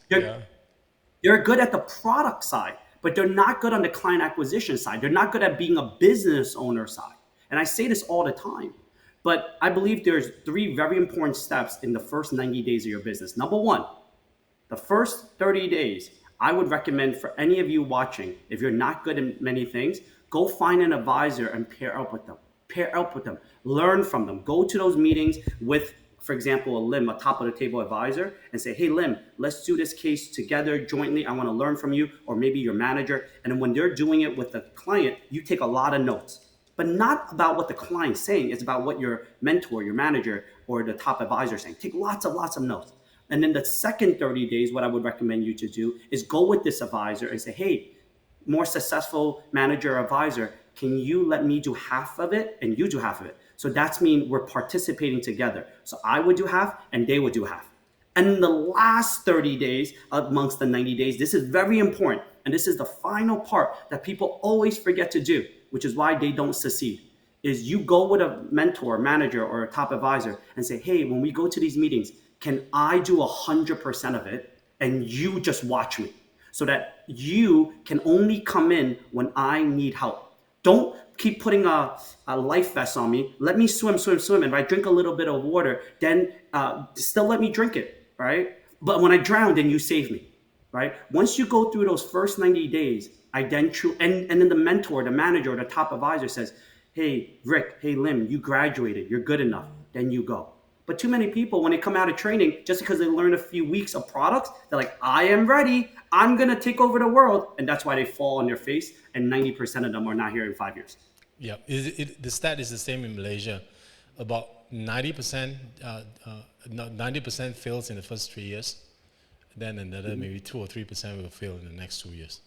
They're good at the product side, but they're not good on the client acquisition side. They're not good at being a business owner side. And I say this all the time, but I believe there's 3 very important steps in the first 90 days of your business. Number 1, the first 30 days, I would recommend for any of you watching, if you're not good in many things, go find an advisor and pair up with them. Learn from them. Go to those meetings with, for example, a Lim, a top of the table advisor, and say, hey, Lim, let's do this case together jointly. I want to learn from you, or maybe your manager. And then when they're doing it with the client, you take a lot of notes. But not about what the client's saying. It's about what your mentor, your manager, or the top advisor is saying. Take lots of notes. And then the second 30 days, what I would recommend you to do is go with this advisor and say, hey, more successful manager or advisor, can you let me do half of it and you do half of it? So that's mean we're participating together. So I would do half and they would do half. And in the last 30 days amongst the 90 days, this is very important. And this is the final part that people always forget to do, which is why they don't succeed, is you go with a mentor, manager, or a top advisor and say, hey, when we go to these meetings, can I do 100% of it and you just watch me so that you can only come in when I need help. Don't keep putting a life vest on me. Let me swim. And if I drink a little bit of water, then still let me drink it, right? But when I drown, then you save me, right? Once you go through those first 90 days, and then the mentor, the manager, or the top advisor says, hey, Rick, hey, Lim, you graduated. You're good enough. Then you go. But too many people, when they come out of training, just because they learn a few weeks of products, they're like, I am ready. I'm going to take over the world. And that's why they fall on their face. And 90% of them are not here in 5 years. Yeah, the stat is the same in Malaysia. About 90% fails in the first 3 years. Then another maybe 2 or 3% will fail in the next 2 years.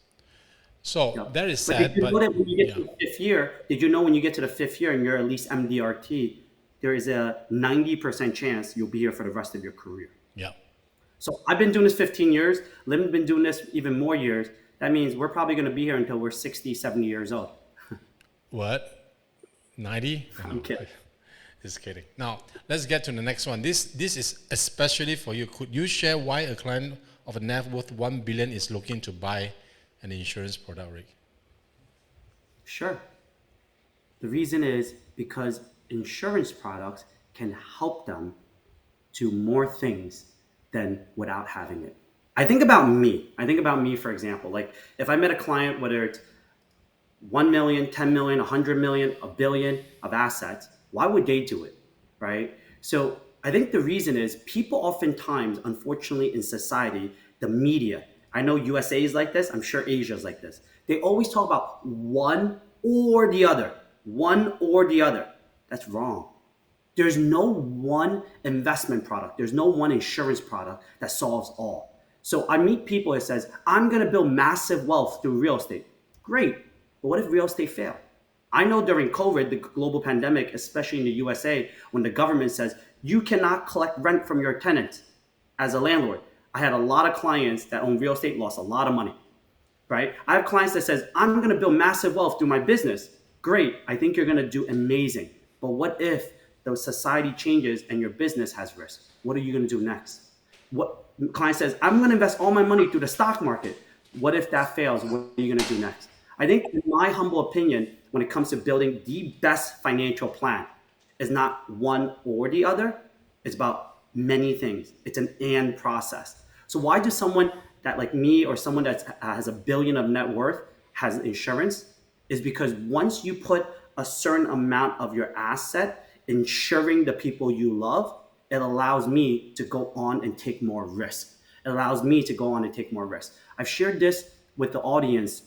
So that is sad. Did you know that when you get to the fifth year, did you know when you get to the fifth year and you're at least MDRT, there is a 90% chance you'll be here for the rest of your career. Yeah. So I've been doing this 15 years. Lim's been doing this even more years. That means we're probably going to be here until we're 60, 70 years old. What? 90? I'm kidding. Just kidding. Now, let's get to the next one. This is especially for you. Could you share why a client of a net worth 1 billion is looking to buy an insurance product, Rick? Sure. The reason is because insurance products can help them do more things than without having it. I think about me, for example. Like if I met a client, whether it's 1 million, 10 million, 100 million, a billion of assets, why would they do it, right? So I think the reason is people oftentimes, unfortunately in society, the media, I know USA is like this, I'm sure Asia is like this. They always talk about one or the other. That's wrong. There's no one investment product. There's no one insurance product that solves all. So I meet people that says, I'm going to build massive wealth through real estate. Great. But what if real estate failed? I know during COVID, the global pandemic, especially in the USA, when the government says you cannot collect rent from your tenants as a landlord. I had a lot of clients that own real estate, lost a lot of money, right? I have clients that says, I'm going to build massive wealth through my business. Great. I think you're going to do amazing. But what if the society changes and your business has risk? What are you going to do next? What client says, I'm going to invest all my money through the stock market. What if that fails? What are you going to do next? I think in my humble opinion, when it comes to building the best financial plan, is not one or the other. It's about many things. It's an and process. So why do someone that like me or someone that has $1 billion of net worth has insurance? Is because once you put a certain amount of your asset insuring the people you love, it allows me to go on and take more risk. I've shared this with the audience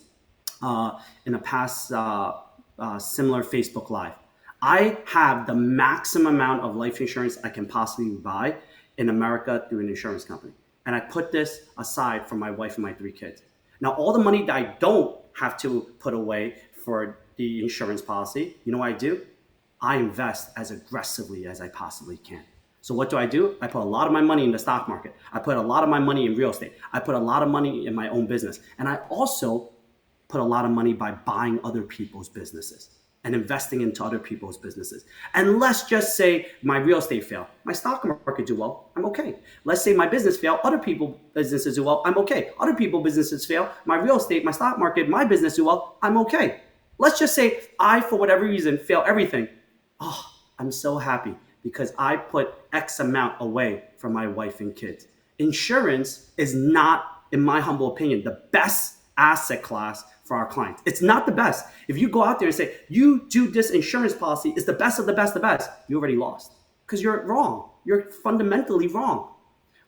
in a past similar Facebook Live. I have the maximum amount of life insurance I can possibly buy in America through an insurance company. And I put this aside for my wife and my 3 kids. Now, all the money that I don't have to put away for the insurance policy, you know what I do? I invest as aggressively as I possibly can. So what do? I put a lot of my money in the stock market. I put a lot of my money in real estate. I put a lot of money in my own business. And I also put a lot of money by buying other people's businesses and investing into other people's businesses. And let's just say my real estate fail. My stock market do well, I'm okay. Let's say my business fail, other people's businesses do well, I'm okay. Other people's businesses fail, my real estate, my stock market, my business do well, I'm okay. Let's just say I, for whatever reason, fail everything. Oh, I'm so happy because I put X amount away for my wife and kids. Insurance is not, in my humble opinion, the best asset class for our clients. It's not the best. If you go out there and say, you do this insurance policy, it's the best of the best, you already lost because you're wrong. You're fundamentally wrong.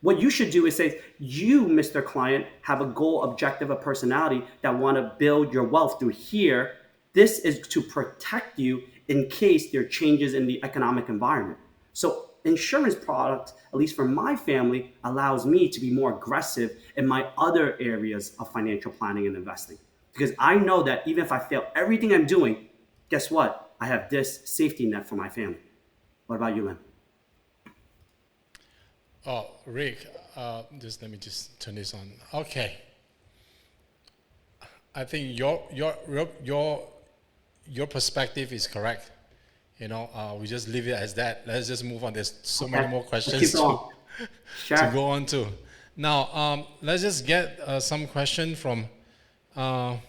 What you should do is say, you, Mr. Client, have a goal, objective, a personality that want to build your wealth through here. This is to protect you in case there are changes in the economic environment. So insurance product, at least for my family, allows me to be more aggressive in my other areas of financial planning and investing. Because I know that even if I fail everything I'm doing, guess what? I have this safety net for my family. What about you, Len? Oh, Rick, just let me just turn this on. Okay. I think your perspective is correct. You know, we just leave it as that. Let's just move on. There's so many more questions to go on to. Now, let's just get some question from. Now,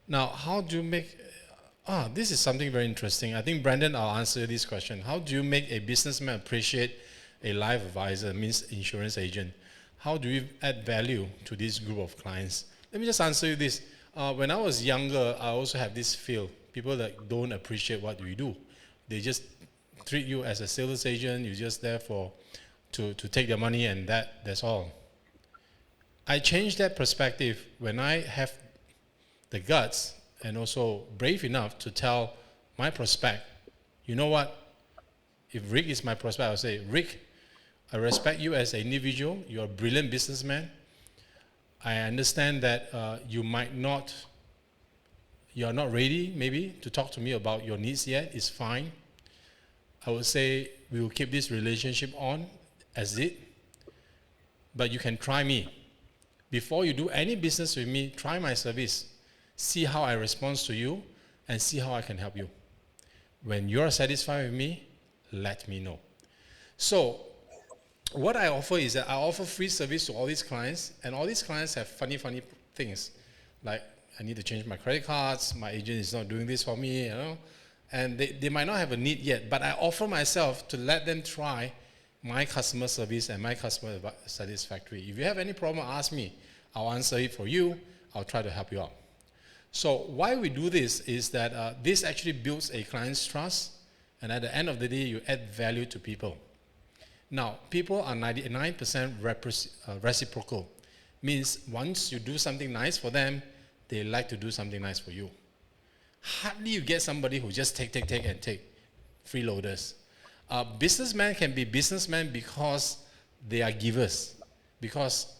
how do you make? This is something very interesting. I think Brandon, I'll answer this question. How do you make a businessman appreciate a life advisor, means insurance agent? How do you add value to this group of clients? Let me just answer you this. When I was younger, I also have this feel. People that don't appreciate what we do. They just treat you as a sales agent. You're just there to take their money, and that's all. I changed that perspective when I have the guts and also brave enough to tell my prospect, you know what? If Rick is my prospect, I'll say, Rick, I respect you as an individual. You're a brilliant businessman. I understand that you're not ready maybe to talk to me about your needs yet. It's fine. I would say we will keep this relationship on as it, but you can try me. Before you do any business with me, try my service. See how I respond to you and see how I can help you. When you're satisfied with me, let me know. So what I offer is that I offer free service to all these clients, and all these clients have funny things. Like, I need to change my credit cards, my agent is not doing this for me, you know. And they might not have a need yet, but I offer myself to let them try my customer service and my customer satisfactory. If you have any problem, ask me. I'll answer it for you. I'll try to help you out. So why we do this is that this actually builds a client's trust, and at the end of the day, you add value to people. Now, people are 99% reciprocal. Means once you do something nice for them, they like to do something nice for you. Hardly you get somebody who just take, freeloaders. Businessmen can be businessmen because they are givers, because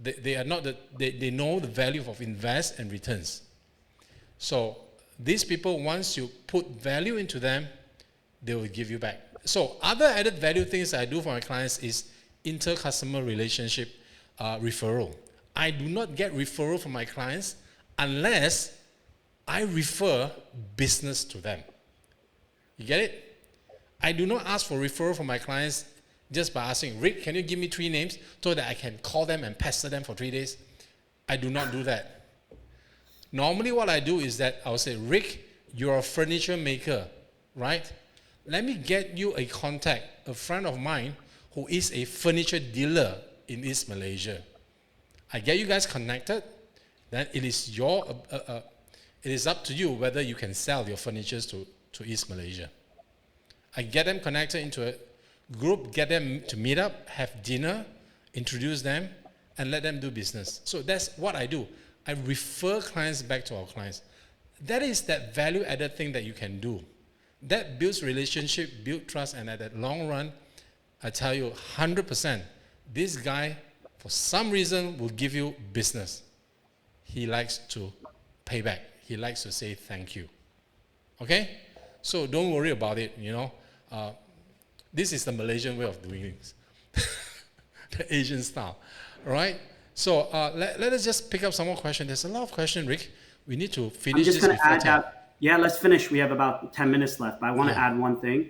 they are not they know the value of invest and returns. So these people, once you put value into them, they will give you back. So other added value things I do for my clients is inter-customer relationship referral. I do not get referral from my clients unless I refer business to them. You get it? I do not ask for referral from my clients just by asking, Rick, can you give me 3 names so that I can call them and pester them for 3 days? I do not do that. Normally what I do is that I'll say, Rick, you're a furniture maker, right? Let me get you a contact, a friend of mine who is a furniture dealer in East Malaysia. I get you guys connected, then it is it is up to you whether you can sell your furniture to East Malaysia. I get them connected into a group, get them to meet up, have dinner, introduce them, and let them do business. So that's what I do. I refer clients back to our clients. That is that value-added thing that you can do. That builds relationship, builds trust, and at that long run, I tell you 100%, this guy, for some reason, will give you business. He likes to pay back. He likes to say thank you. Okay? So don't worry about it, you know. This is the Malaysian way of doing things. The Asian style. All right? So let us just pick up some more questions. There's a lot of questions, Rick. We need to finish this before 10. Yeah, let's finish. We have about 10 minutes left. But I want to add one thing.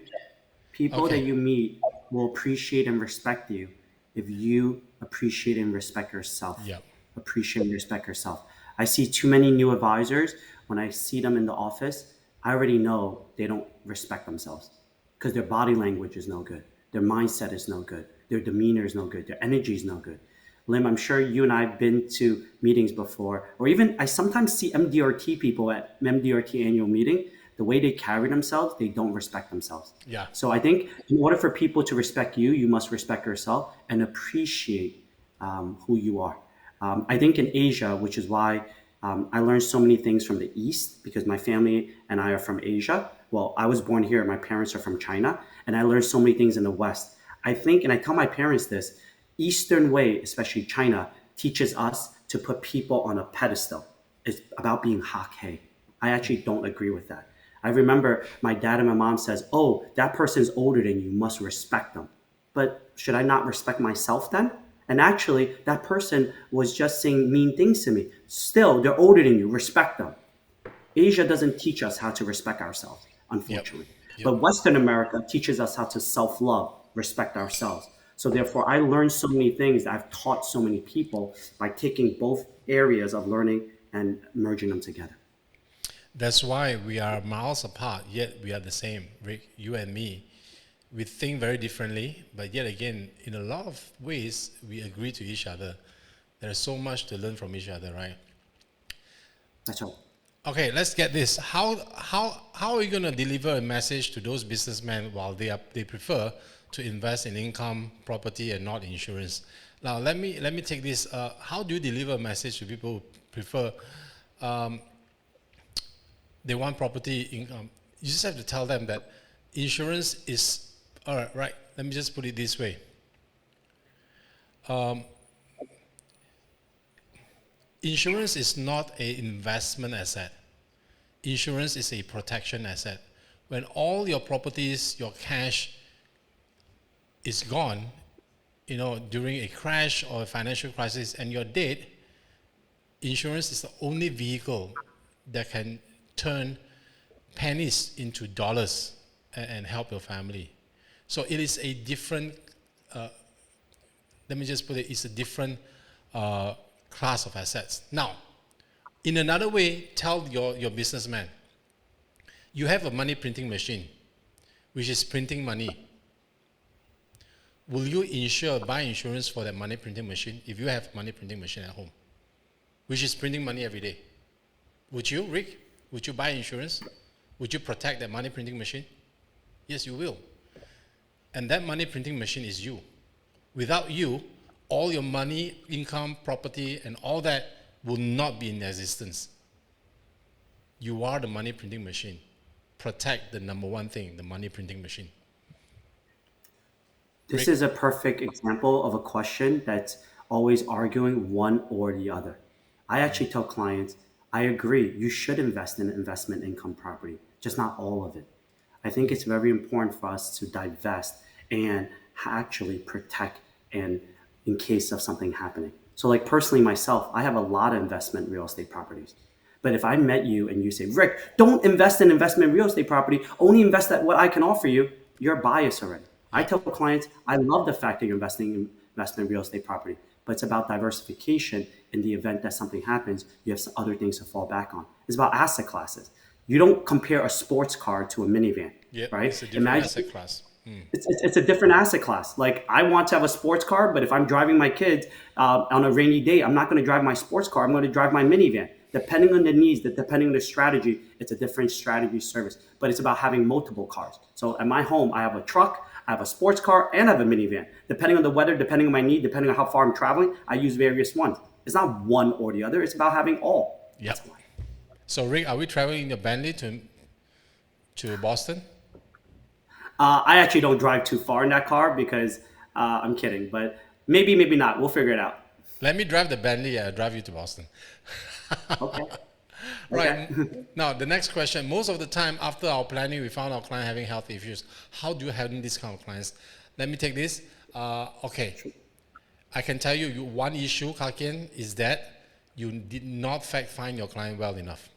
People that you meet will appreciate and respect you if you appreciate and respect yourself. Yep. Appreciate and respect yourself. I see too many new advisors. When I see them in the office, I already know they don't respect themselves because their body language is no good. Their mindset is no good. Their demeanor is no good. Their energy is no good. Lim, I'm sure you and I have been to meetings before, or even I sometimes see MDRT people at MDRT annual meeting. The way they carry themselves, they don't respect themselves. Yeah. So I think in order for people to respect you, you must respect yourself and appreciate who you are. I think in Asia, which is why I learned so many things from the East, because my family and I are from Asia. well, I was born here. My parents are from China, and I learned so many things in the West. I think, and I tell my parents this, Eastern way, especially China, teaches us to put people on a pedestal. It's about being hake. I actually don't agree with that. I remember my dad and my mom says, oh, that person's older than you, must respect them. But should I not respect myself then? And actually, that person was just saying mean things to me. Still, they're older than you, respect them. Asia doesn't teach us how to respect ourselves, unfortunately. Yep. But Western America teaches us how to self-love, respect ourselves. So therefore, I learned so many things that I've taught so many people by taking both areas of learning and merging them together. That's why we are miles apart, yet we are the same, Rick, you and me. We think very differently, but yet again, in a lot of ways, we agree to each other. There's so much to learn from each other, right? That's right. Okay, let's get this. How are you going to deliver a message to those businessmen while they prefer to invest in income, property, and not insurance? Now, let me take this. How do you deliver a message to people who prefer they want property income? You just have to tell them that insurance is all right. Right. Let me just put it this way. Insurance is not an investment asset. Insurance is a protection asset. When all your properties, your cash is gone, during a crash or a financial crisis and you're dead, insurance is the only vehicle that can turn pennies into dollars and help your family. So it is a different, let me just put it, it's a different class of assets. Now, in another way, tell your businessman, you have a money printing machine, which is printing money. Will you buy insurance for that money printing machine if you have a money printing machine at home, which is printing money every day? Would you, Rick? Would you buy insurance? Would you protect that money printing machine? Yes, you will. And that money printing machine is you. Without you, all your money, income, property, and all that will not be in existence. You are the money printing machine. Protect the number one thing, the money printing machine. This is a perfect example of a question that's always arguing one or the other. I actually tell clients, I agree, you should invest in investment income property, just not all of it. I think it's very important for us to divest and actually protect and in case of something happening. So like personally myself, I have a lot of investment real estate properties. But if I met you and you say, Rick, don't invest in investment real estate property, only invest at what I can offer you, you're biased already. I tell clients, I love the fact that you're investing in investment real estate property, but it's about diversification. In the event that something happens, you have some other things to fall back on. It's about asset classes. You don't compare a sports car to a minivan, right? It's a different asset class. It's a different asset class. Like I want to have a sports car, but if I'm driving my kids on a rainy day, I'm not going to drive my sports car. I'm going to drive my minivan. Depending on the needs, depending on the strategy, it's a different strategy service. But it's about having multiple cars. So at my home, I have a truck, I have a sports car, and I have a minivan. Depending on the weather, depending on my need, depending on how far I'm traveling, I use various ones. It's not one or the other. It's about having all. Yep. So Rick, are we traveling in the Bentley to Boston? I actually don't drive too far in that car because I'm kidding, but maybe not. We'll figure it out. Let me drive the Bentley. I'll drive you to Boston. Okay. Right. Now, the next question. Most of the time after our planning, we found our client having health issues. How do you handle these kind of clients? Let me take this. Okay. I can tell you one issue, Kakian, is that you did not fact find your client well enough.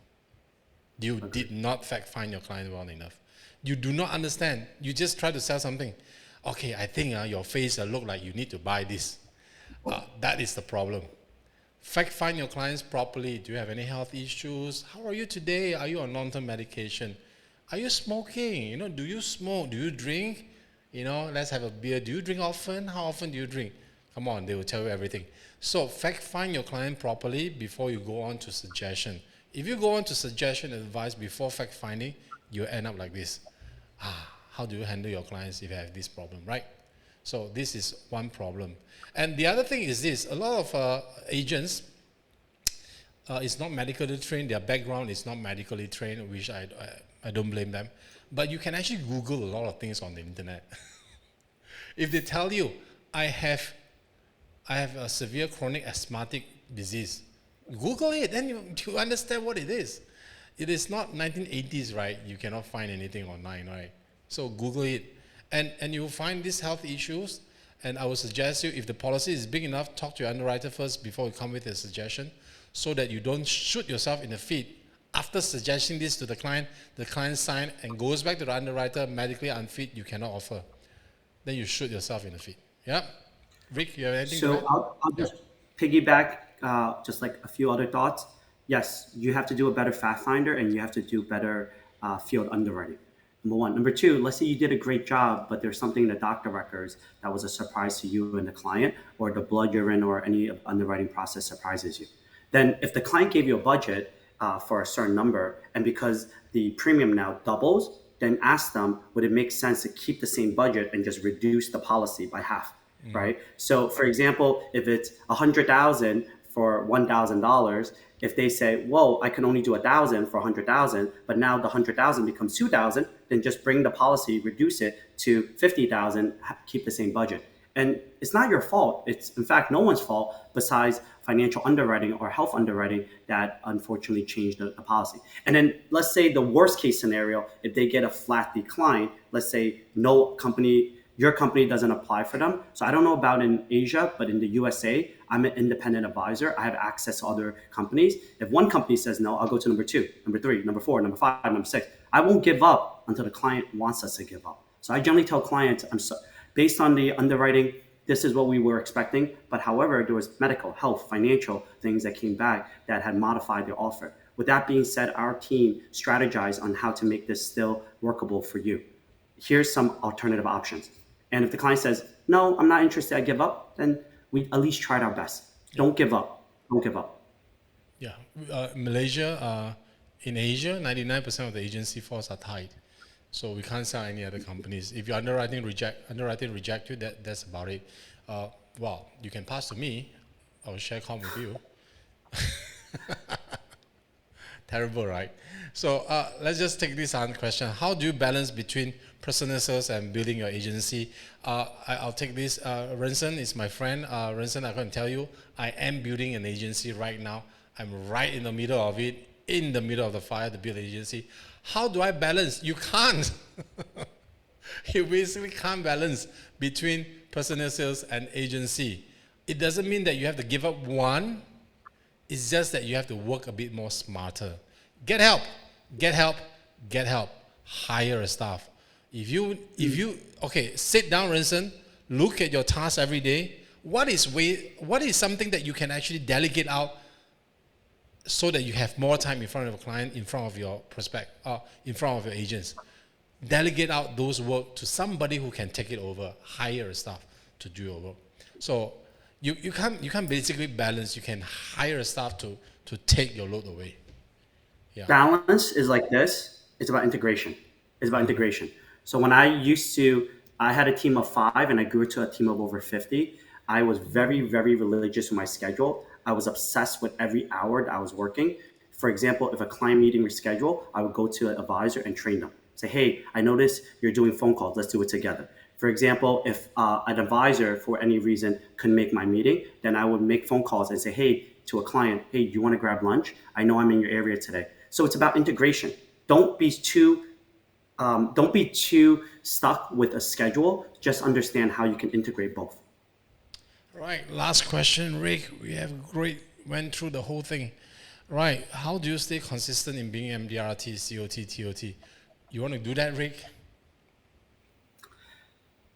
You did not fact find your client well enough. You do not understand. You just try to sell something. Okay, I think your face look like you need to buy this. That is the problem. Fact find your clients properly. Do you have any health issues? How are you today? Are you on long-term medication? Are you smoking? Do you smoke? Do you drink? Let's have a beer. Do you drink often? How often do you drink? Come on, they will tell you everything. So fact find your client properly before you go on to suggestion. If you go on to suggestion and advice before fact finding, you end up like this. How do you handle your clients if you have this problem, right? So this is one problem. And the other thing is this, a lot of agents is not medically trained, their background is not medically trained, which I don't blame them. But you can actually Google a lot of things on the internet. If they tell you, I have a severe chronic asthmatic disease, Google it, then you understand what it is. It is not 1980s, right? You cannot find anything online, right? So Google it, and you will find these health issues. And I would suggest you, if the policy is big enough, talk to your underwriter first before you come with a suggestion, so that you don't shoot yourself in the feet. After suggesting this to the client signs and goes back to the underwriter, medically unfit, you cannot offer. Then you shoot yourself in the feet. Yeah? Rick, you have anything to add? So I'll just piggyback just like a few other thoughts. Yes, you have to do a better fact finder and you have to do better field underwriting. Number one. Number two, let's say you did a great job, but there's something in the doctor records that was a surprise to you and the client, or the blood urine or any underwriting process surprises you. Then if the client gave you a budget for a certain number, and because the premium now doubles, then ask them, would it make sense to keep the same budget and just reduce the policy by half, right? So for example, if it's $100,000 for $1,000, if they say, whoa, I can only do 1,000 for 100,000, but now the 100,000 becomes 2,000, then just bring the policy, reduce it to 50,000, keep the same budget. And it's not your fault. It's in fact no one's fault besides financial underwriting or health underwriting that unfortunately changed the policy. And then let's say the worst case scenario, if they get a flat decline, let's say your company doesn't apply for them. So I don't know about in Asia, but in the USA, I'm an independent advisor. I have access to other companies. If one company says no, I'll go to number 2, number 3, number 4, number 5, number 6. I won't give up until the client wants us to give up. So I generally tell clients, based on the underwriting, this is what we were expecting. But however, there was medical, health, financial things that came back that had modified the offer. With that being said, our team strategized on how to make this still workable for you. Here's some alternative options. And if the client says, no, I'm not interested, I give up, then we at least tried our best. Don't give up. Don't give up. Yeah. Malaysia, in Asia, 99% of the agency force are tied. So we can't sell any other companies. If your underwriting reject you, that's about it. Well, you can pass to me. I will share com with you. Terrible, right? So let's just take this on question. How do you balance between personal sales and building your agency? I'll take this. Rensen is my friend. Rensen, I can tell you, I am building an agency right now. I'm right in the middle of it, in the middle of the fire to build an agency. How do I balance? You can't. You basically can't balance between personal sales and agency. It doesn't mean that you have to give up one. It's just that you have to work a bit more smarter. Get help. Get help. Get help. Hire a staff. If you sit down, Rensen, look at your tasks every day. What is something that you can actually delegate out so that you have more time in front of a client, in front of your prospect, in front of your agents? Delegate out those work to somebody who can take it over. Hire a staff to do your work. So you can't basically balance. You can hire a staff to take your load away. Yeah. Balance is like this. It's about integration. So when I had a team of 5 and I grew to a team of over 50, I was very, very religious with my schedule. I was obsessed with every hour that I was working. For example, if a client meeting rescheduled, I would go to an advisor and train them. Say, hey, I noticed you're doing phone calls. Let's do it together. For example, if an advisor for any reason couldn't make my meeting, then I would make phone calls and say, hey, to a client, hey, do you want to grab lunch? I know I'm in your area today. So it's about integration. Don't be too stuck with a schedule. Just understand how you can integrate both. Right. Last question, Rick. We have went through the whole thing. Right. How do you stay consistent in being MDRT, COT, TOT? You want to do that, Rick?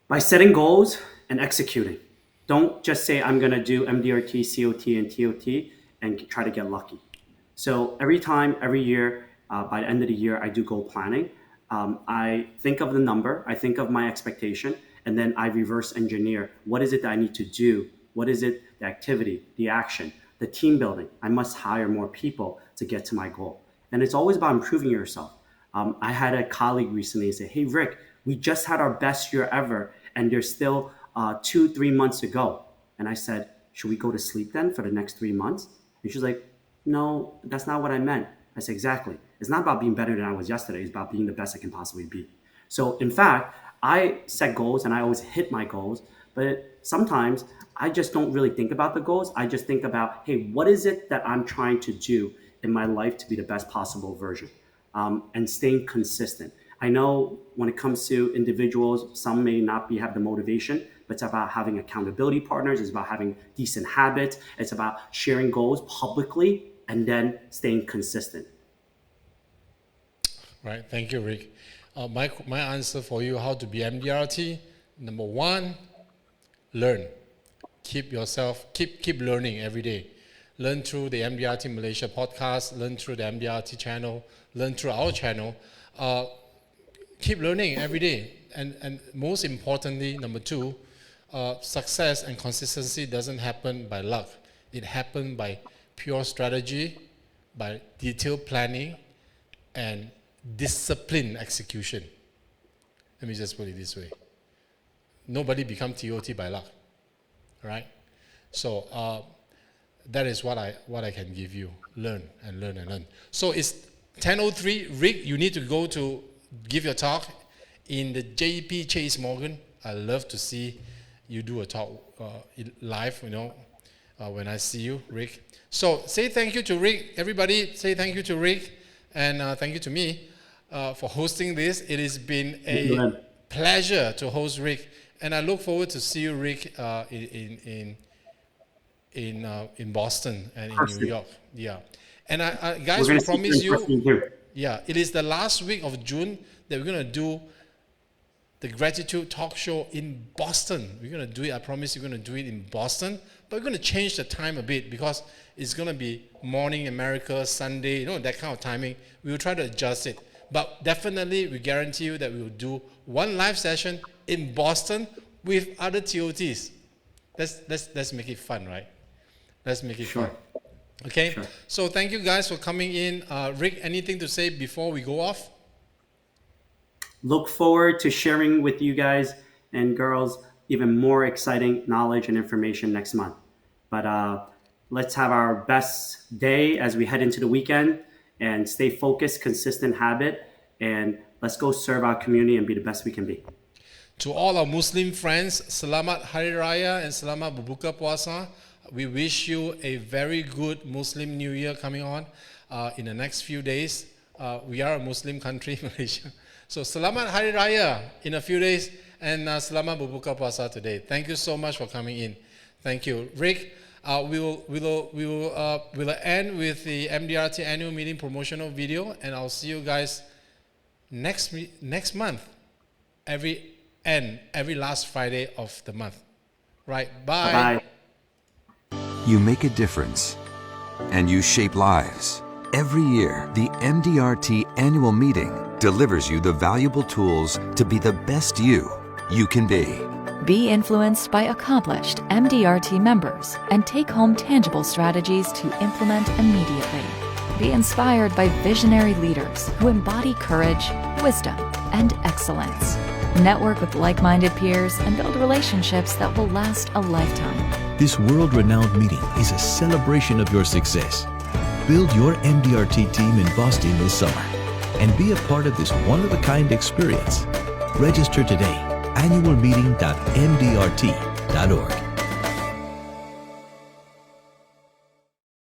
By setting goals and executing. Don't just say, I'm going to do MDRT, COT, and TOT and try to get lucky. So every year, by the end of the year, I do goal planning. I think of the number, I think of my expectation, and then I reverse engineer. What is it that I need to do? What is it, the activity, the action, the team building? I must hire more people to get to my goal. And it's always about improving yourself. I had a colleague recently say, hey, Rick, we just had our best year ever, and there's still 2-3 months to go. And I said, should we go to sleep then for the next 3 months? And she's like, no, that's not what I meant. I said, exactly. It's not about being better than I was yesterday. It's about being the best I can possibly be. So in fact, I set goals and I always hit my goals, but sometimes I just don't really think about the goals. I just think about, hey, what is it that I'm trying to do in my life to be the best possible version, and staying consistent. I know when it comes to individuals, some may not have the motivation, but it's about having accountability partners. It's about having decent habits. It's about sharing goals publicly and then staying consistent. Right. Thank you, Rick. My answer for you, how to be MDRT. Number one, learn. Keep learning every day. Learn through the MDRT Malaysia podcast, learn through the MDRT channel, learn through our channel. Keep learning every day. And most importantly, number two, success and consistency doesn't happen by luck. It happens by pure strategy, by detailed planning, and disciplined execution. Let me just put it this way. Nobody becomes TOT by luck, right? So that is what I can give you. Learn and learn and learn. So it's 10:03. Rick, you need to go to give your talk in the JP Chase Morgan. I love to see you do a talk live, when I see you, Rick. So say thank you to Rick. Everybody say thank you to Rick, and thank you to me for hosting this. It has been a pleasure to host Rick, and I look forward to see you, Rick, in Boston and in New York. Yeah. And I guys, we promise you, yeah, it is the last week of June that we're going to do the Gratitude Talkshow in Boston. We're going to do it. I promise you're going to do it in Boston. But we're going to change the time a bit because it's going to be morning America, Sunday, that kind of timing. We will try to adjust it. But definitely, we guarantee you that we will do one live session in Boston with other TOTs. Let's make it fun, right? Let's make it fun. Okay? Sure. So thank you guys for coming in. Rick, anything to say before we go off? Look forward to sharing with you guys and girls even more exciting knowledge and information next month. But let's have our best day as we head into the weekend and stay focused, consistent habit, and let's go serve our community and be the best we can be. To all our Muslim friends, Selamat Hari Raya and Selamat Berbuka Puasa. We wish you a very good Muslim New Year coming on in the next few days. We are a Muslim country, Malaysia. So Selamat Hari Raya in a few days, and Selamat Berbuka Puasa today. Thank you so much for coming in. Thank you, Rick. We will end with the MDRT annual meeting promotional video, and I'll see you guys next month, every last Friday of the month. Right? Bye. Bye. You make a difference, and you shape lives. Every year, the MDRT annual meeting delivers you the valuable tools to be the best you can be. Be influenced by accomplished MDRT members and take home tangible strategies to implement immediately. Be inspired by visionary leaders who embody courage, wisdom, and excellence. Network with like-minded peers and build relationships that will last a lifetime. This world-renowned meeting is a celebration of your success. Build your MDRT team in Boston this summer and be a part of this one-of-a-kind experience. Register today. annualmeeting.mdrt.org.